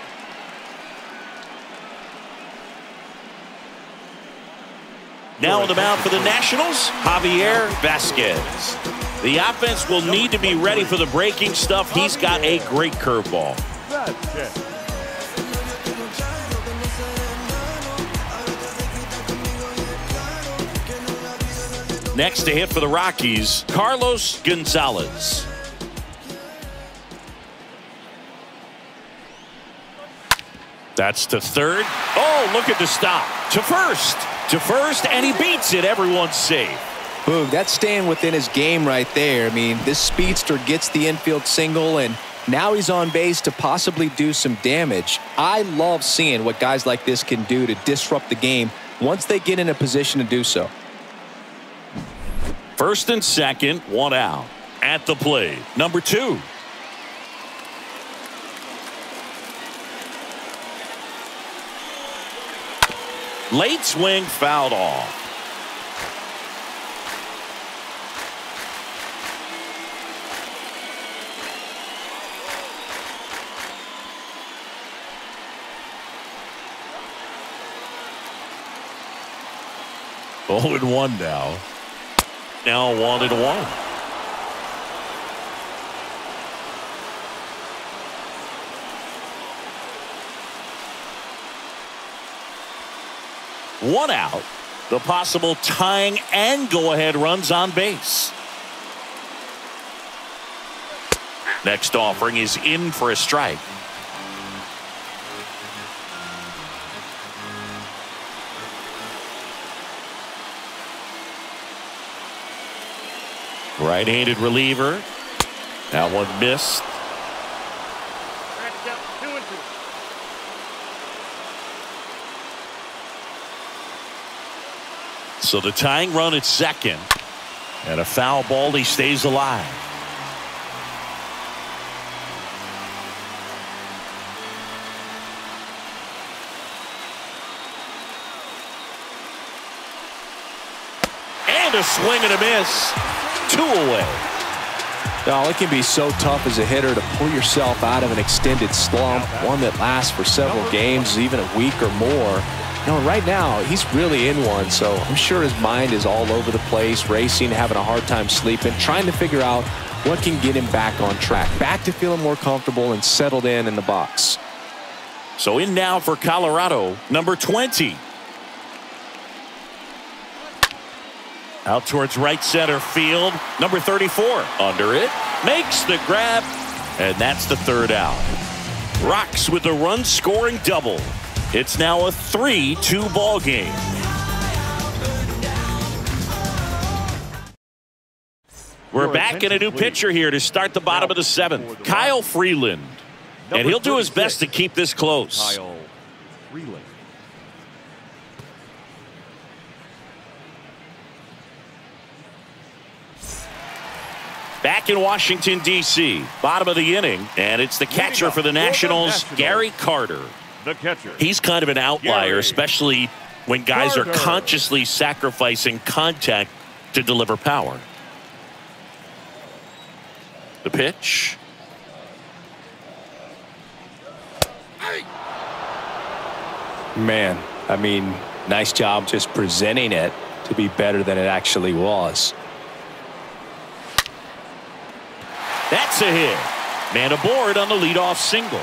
Now on the mound for the Nationals, Javier Vasquez. The offense will need to be ready for the breaking stuff. He's got a great curveball. Vasquez. Next to hit for the Rockies, Carlos Gonzalez. That's to third. Oh, look at the stop. To first. To first, and he beats it. Everyone's safe. Boog, that's staying within his game right there. I mean, this speedster gets the infield single, and now he's on base to possibly do some damage. I love seeing what guys like this can do to disrupt the game once they get in a position to do so. First and second, 1 out. At the plate, number 2. Late swing fouled off. Oh, and 1 now. Now 1-1. One out. The possible tying and go-ahead runs on base. Next offering is in for a strike. Right-handed reliever. That one missed. So the tying run at second. And a foul ball, he stays alive. And a swing and a miss. 2 away. Now, it can be so tough as a hitter to pull yourself out of an extended slump, one that lasts for several games, even a week or more. You know, right now, he's really in one, so I'm sure his mind is all over the place, racing, having a hard time sleeping, trying to figure out what can get him back on track, back to feeling more comfortable and settled in the box. So in now for Colorado, number 20. Out towards right center field, number 34. Under it, makes the grab, and that's the 3rd out. Rocks with a run-scoring double. It's now a 3-2 ball game. We're back in a new pitcher here to start the bottom of the 7th. Kyle Freeland. And he'll do his best to keep this close. Kyle Freeland. Back in Washington, D.C., bottom of the inning, and it's the catcher for the Nationals, Gary Carter. The catcher. He's kind of an outlier, especially when guys are consciously sacrificing contact to deliver power. The pitch. Man, I mean, nice job just presenting it to be better than it actually was. That's a hit. Man aboard on the leadoff single.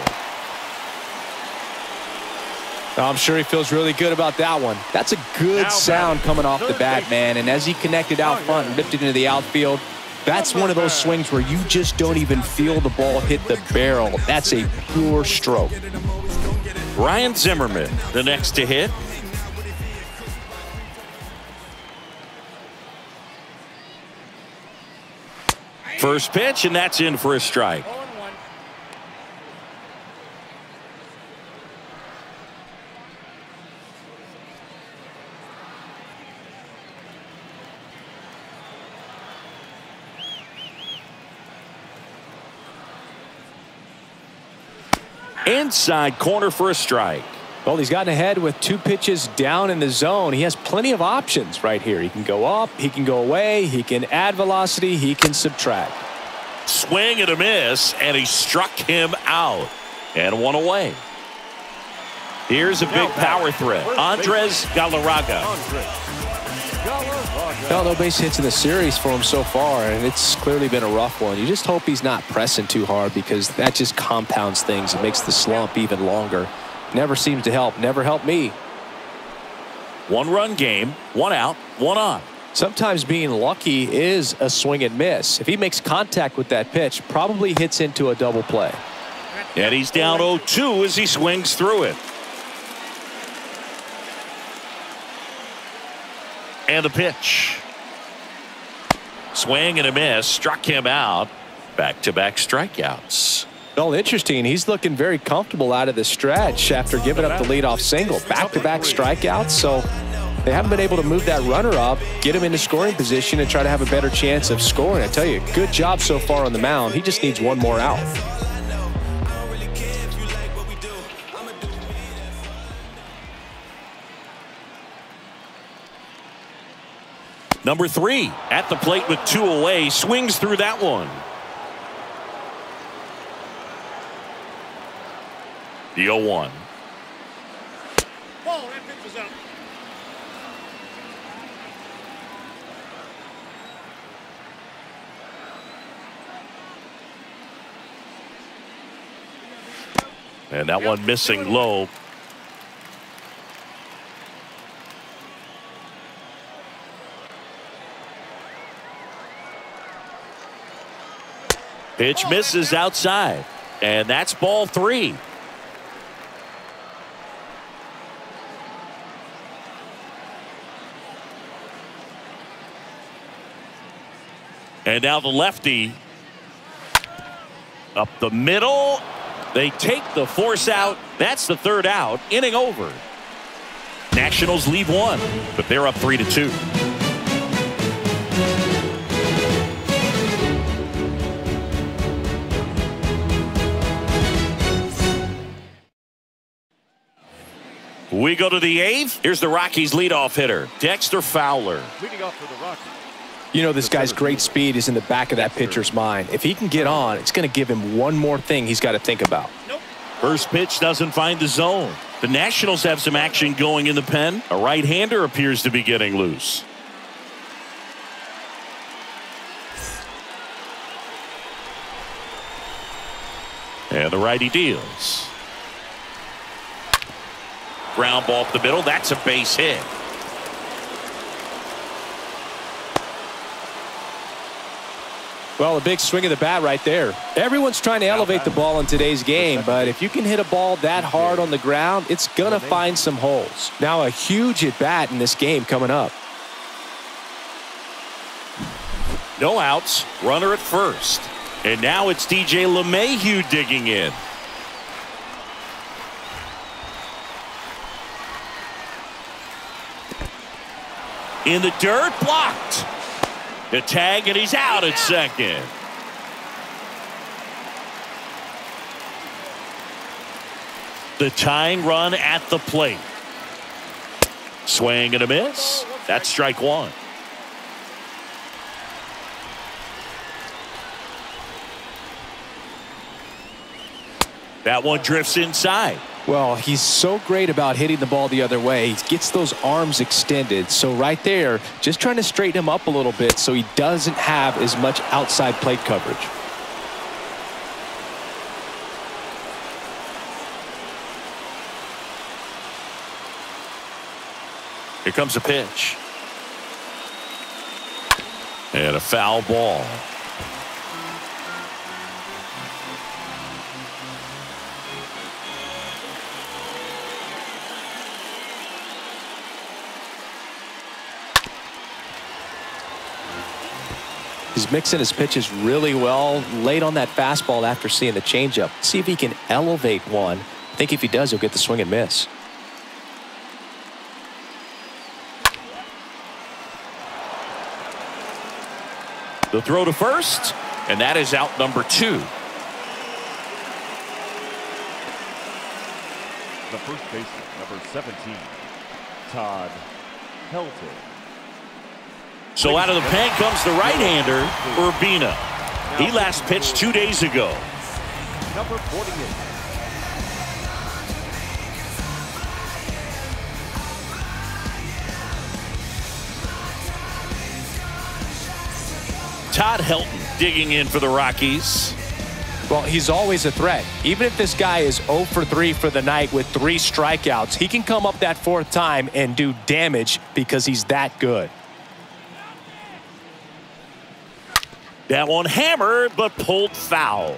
I'm sure he feels really good about that one. That's a good sound coming off the bat, man. And as he connected out front and ripped it into the outfield, that's one of those swings where you just don't even feel the ball hit the barrel. That's a pure stroke. Ryan Zimmerman, the next to hit. First pitch, and that's in for a strike. Inside corner for a strike. Well, he's gotten ahead with 2 pitches down in the zone. He has plenty of options right here. He can go up, he can go away, he can add velocity, he can subtract. Swing and a miss, and he struck him out. And one away. Here's a big power threat. Andres Galarraga. Well, no base hits in the series for him so far, and it's clearly been a rough one. You just hope he's not pressing too hard, because that just compounds things. It makes the slump even longer. Never seems to help. Never helped me. 1-run game, 1 out, 1 on. Sometimes being lucky is a swing and miss. If he makes contact with that pitch, probably hits into a double play. And he's down 0-2 as he swings through it. And the pitch. Swing and a miss. Struck him out. Back-to-back strikeouts. Well, interesting. He's looking very comfortable out of the stretch after giving up the leadoff single. Back-to-back strikeouts. So they haven't been able to move that runner up, get him into scoring position, and try to have a better chance of scoring. I tell you, good job so far on the mound. He just needs one more out. Number 3 at the plate with 2 away. Swings through that one. The 0-1. Ball, that pitch was up. And that one missing low. Pitch misses outside. And that's ball 3. And now the lefty. Up the middle. They take the force out. That's the 3rd out. Inning over. Nationals leave 1, but they're up 3-2. We go to the 8th. Here's the Rockies leadoff hitter, Dexter Fowler. Leading off for the Rockies. You know, this guy's great speed is in the back of that pitcher's mind. If he can get on, it's going to give him one more thing he's got to think about. First pitch doesn't find the zone. The Nationals have some action going in the pen. A right-hander appears to be getting loose. And the righty deals. Ground ball up the middle. That's a base hit. Well, a big swing of the bat right there. Everyone's trying to elevate the ball in today's game, but if you can hit a ball that hard on the ground, it's going to find some holes. Now a huge at-bat in this game coming up. No outs. Runner at first. And now it's DJ LeMahieu digging in. In the dirt, blocked. The tag, and he's out at second. The tying run at the plate. Swing and a miss. That's strike 1. That one drifts inside. Well, he's so great about hitting the ball the other way. He gets those arms extended. So right there, just trying to straighten him up a little bit so he doesn't have as much outside plate coverage. Here comes a pitch. And a foul ball. He's mixing his pitches really well. Late on that fastball after seeing the changeup. See if he can elevate one. I think if he does, he'll get the swing and miss. The throw to first, and that is out number 2. The first baseman, number 17, Todd Helton. So out of the pen comes the right-hander, Urbina. He last pitched 2 days ago. Number 48. Todd Helton digging in for the Rockies. Well, he's always a threat. Even if this guy is 0 for 3 for the night with 3 strikeouts, he can come up that 4th time and do damage because he's that good. That one hammered, but pulled foul.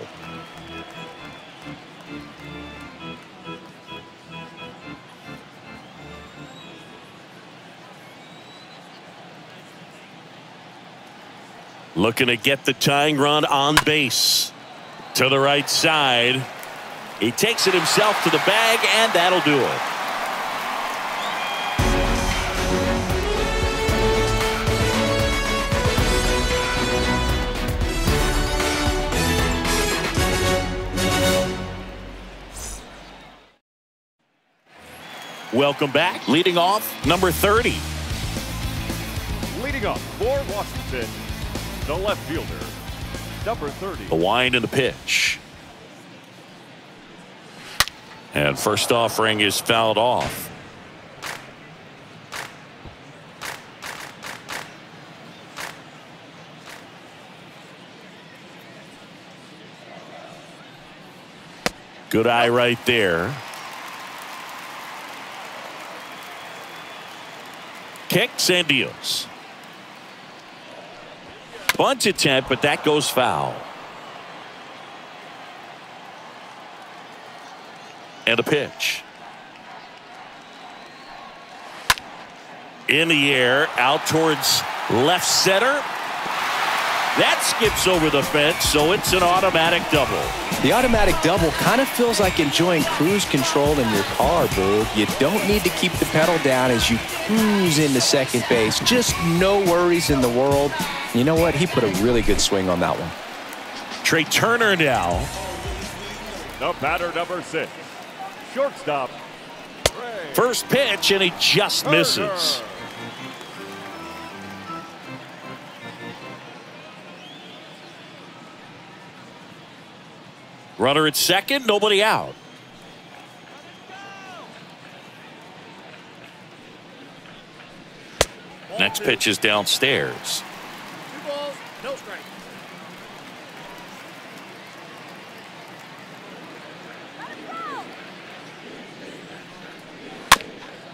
Looking to get the tying run on base. To the right side. He takes it himself to the bag, and that'll do it. Welcome back. Leading off, number 30. Leading off for Washington, the left fielder, number 30. The wind and the pitch. And first offering is fouled off. Good eye right there. Kicks and deals. Bunt attempt, but that goes foul. And a pitch. In the air, out towards left center. That skips over the fence, so it's an automatic double. The automatic double kind of feels like enjoying cruise control in your car, Boog. You don't need to keep the pedal down as you cruise into second base. Just no worries in the world. You know what? He put a really good swing on that one. Trey Turner now. The batter, number 6, shortstop. First pitch, and he just misses. Runner at second, nobody out. Next pitch is downstairs. 2 balls, no strike.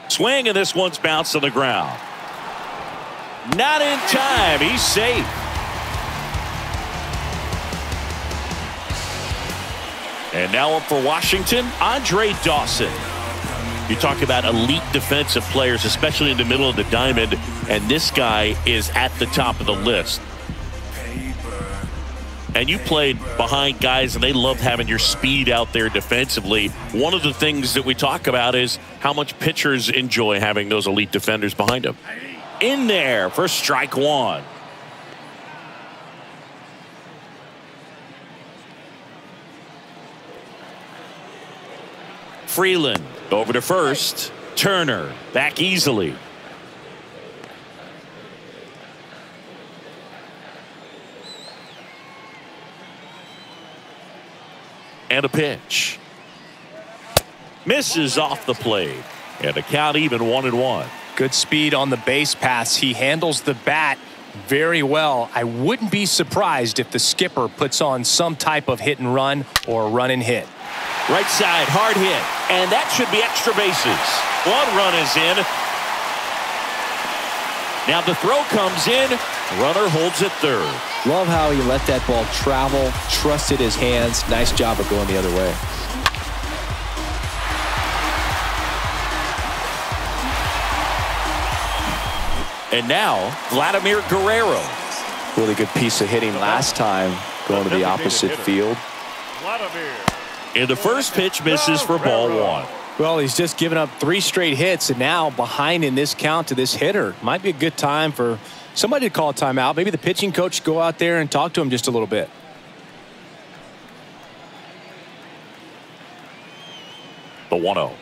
Swing, and this one's bounced on the ground. Not in time. He's safe. And now up for Washington, Andre Dawson. You talk about elite defensive players, especially in the middle of the diamond, and this guy is at the top of the list. And you played behind guys, and they love having your speed out there defensively. One of the things that we talk about is how much pitchers enjoy having those elite defenders behind them. In there for strike 1. Freeland over to first. Turner back easily. And a pitch. Misses off the plate. And a count even 1-1. Good speed on the base pass. He handles the bat very well. I wouldn't be surprised if the skipper puts on some type of hit and run or run and hit. Right side, hard hit. And that should be extra bases. 1 run is in. Now the throw comes in. Runner holds at third. Love how he let that ball travel, trusted his hands. Nice job of going the other way. And now, Vladimir Guerrero. Really good piece of hitting last time, going to the opposite field. And the first pitch misses for ball one. Well, he's just given up 3 straight hits, and now behind in this count to this hitter. Might be a good time for somebody to call a timeout. Maybe the pitching coach go out there and talk to him just a little bit. The 1-0.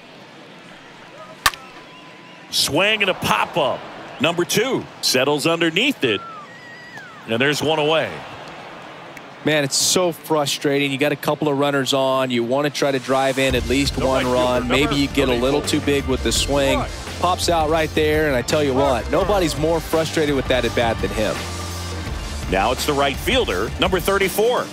Swing and a pop-up. Number 2 settles underneath it. And there's one away. Man, it's so frustrating. You got a couple of runners on. You want to try to drive in at least one run. Maybe you get a little too big with the swing. Pops out right there, and I tell you what, nobody's more frustrated with that at bat than him. Now it's the right fielder, number 34.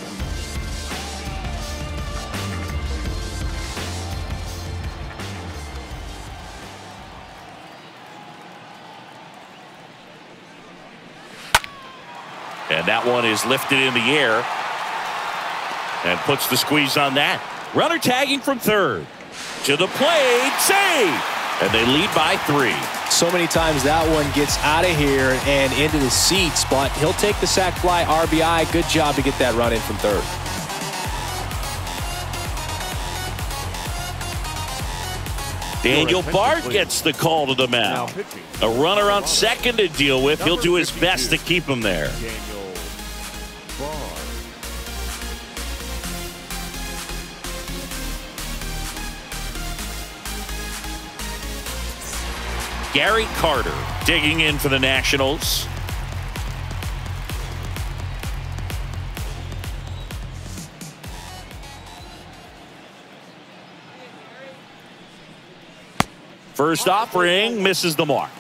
And that one is lifted in the air and puts the squeeze on that. Runner tagging from third. To the plate, save! And they lead by 3. So many times that one gets out of here and into the seats, but he'll take the sac fly, RBI. Good job to get that run in from third. Daniel Bard gets the call to the mound. A runner on second to deal with. He'll do his best to keep him there. Gary Carter digging in for the Nationals. First offering misses the mark.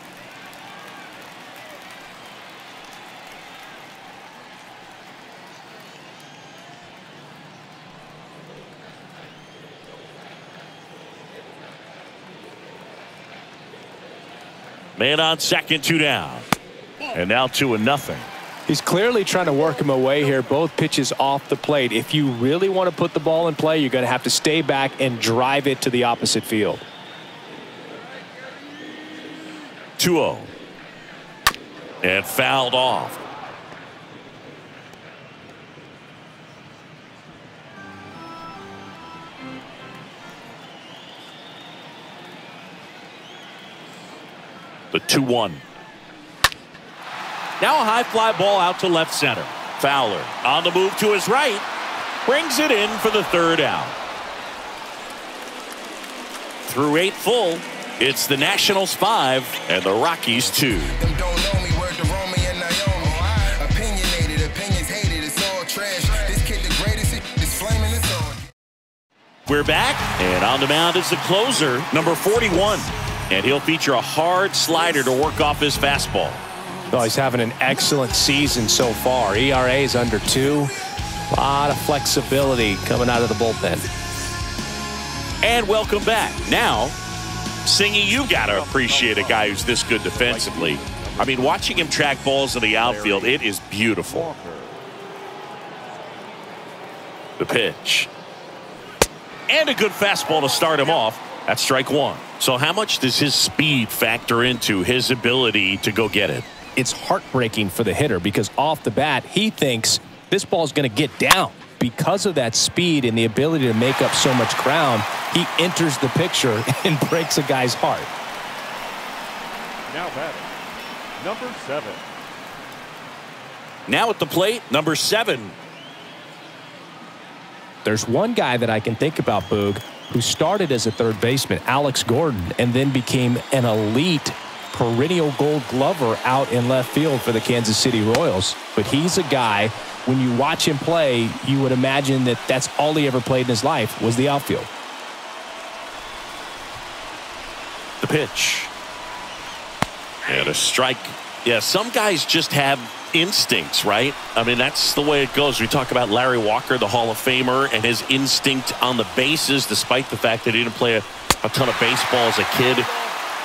Man on second, 2 down. And now 2-0. He's clearly trying to work him away here. Both pitches off the plate. If you really want to put the ball in play, you're going to have to stay back and drive it to the opposite field. 2-0. And fouled off. The 2-1. Now a high fly ball out to left center. Fowler on the move to his right. Brings it in for the 3rd out. Through 8 full, it's the Nationals 5 and the Rockies 2. We're back, and on the mound is the closer, number 41. And he'll feature a hard slider to work off his fastball. Oh, he's having an excellent season so far. ERA is under 2. A lot of flexibility coming out of the bullpen. And welcome back. Now, Singy, you got to appreciate a guy who's this good defensively. I mean, watching him track balls in the outfield, it is beautiful. The pitch. And a good fastball to start him off. That's strike 1. So how much does his speed factor into his ability to go get it? It's heartbreaking for the hitter because off the bat, he thinks this ball's going to get down. Because of that speed and the ability to make up so much ground, he enters the picture and breaks a guy's heart. Now batting, number 7. Now at the plate, number 7. There's one guy that I can think about, Boog, who started as a third baseman, Alex Gordon, and then became an elite perennial gold glover out in left field for the Kansas City Royals. But he's a guy, when you watch him play, you would imagine that that's all he ever played in his life was the outfield. The pitch. And a strike. Yeah, some guys just have instincts, right? I mean, that's the way it goes. We talk about Larry Walker, the Hall of Famer, and his instinct on the bases, despite the fact that he didn't play a ton of baseball as a kid.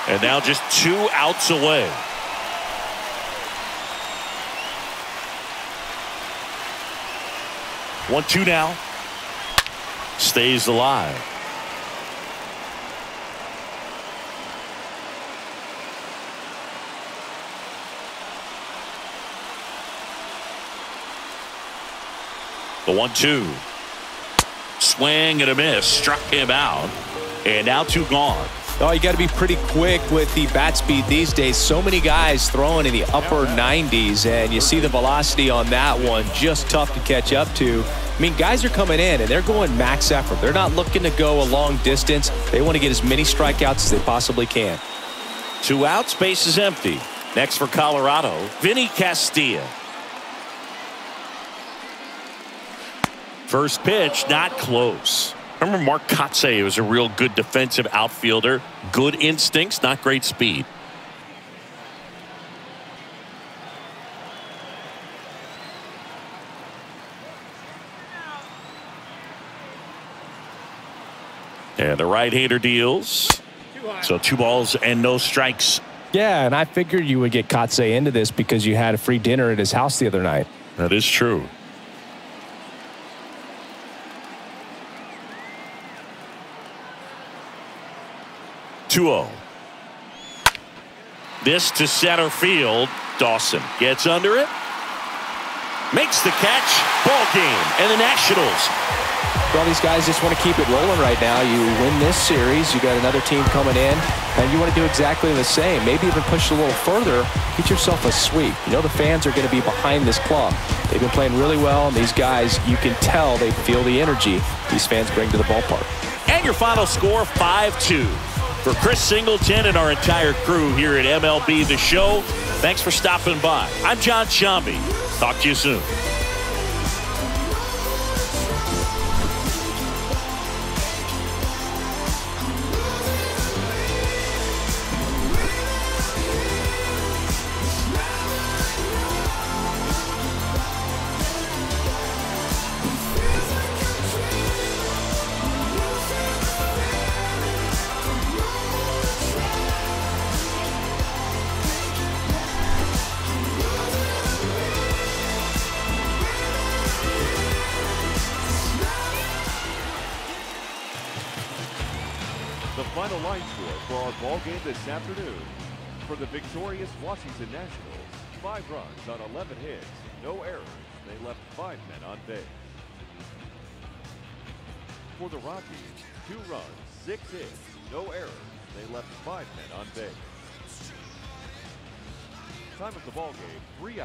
And now just 2 outs away. 1-2 now. Stays alive. The 1-2. Swing and a miss. Struck him out. And now 2 gone. Oh, you got to be pretty quick with the bat speed these days. So many guys throwing in the upper 90s, and you see the velocity on that one. Just tough to catch up to. I mean, guys are coming in, and they're going max effort. They're not looking to go a long distance. They want to get as many strikeouts as they possibly can. 2 outs, base is empty. Next for Colorado, Vinny Castilla. First pitch, not close. Remember Mark Kotsay was a real good defensive outfielder. Good instincts, not great speed. And the right-hander deals. So 2 balls and no strikes. Yeah, and I figured you would get Kotsay into this because you had a free dinner at his house the other night. That is true. This to center field. Dawson gets under it. Makes the catch. Ball game. And the Nationals. Well, these guys just want to keep it rolling right now. You win this series, you got another team coming in, and you want to do exactly the same. Maybe even push a little further. Get yourself a sweep. You know the fans are going to be behind this club. They've been playing really well, and these guys, you can tell they feel the energy these fans bring to the ballpark. And your final score, 5-2. For Chris Singleton and our entire crew here at MLB The Show, thanks for stopping by. I'm John Shambi. Talk to you soon. The final line score for our ball game this afternoon. For the victorious Washington Nationals, 5 runs on 11 hits, no errors. They left 5 men on base. For the Rockies, 2 runs, 6 hits, no errors. They left 5 men on base. Time of the ball game, 3 hours.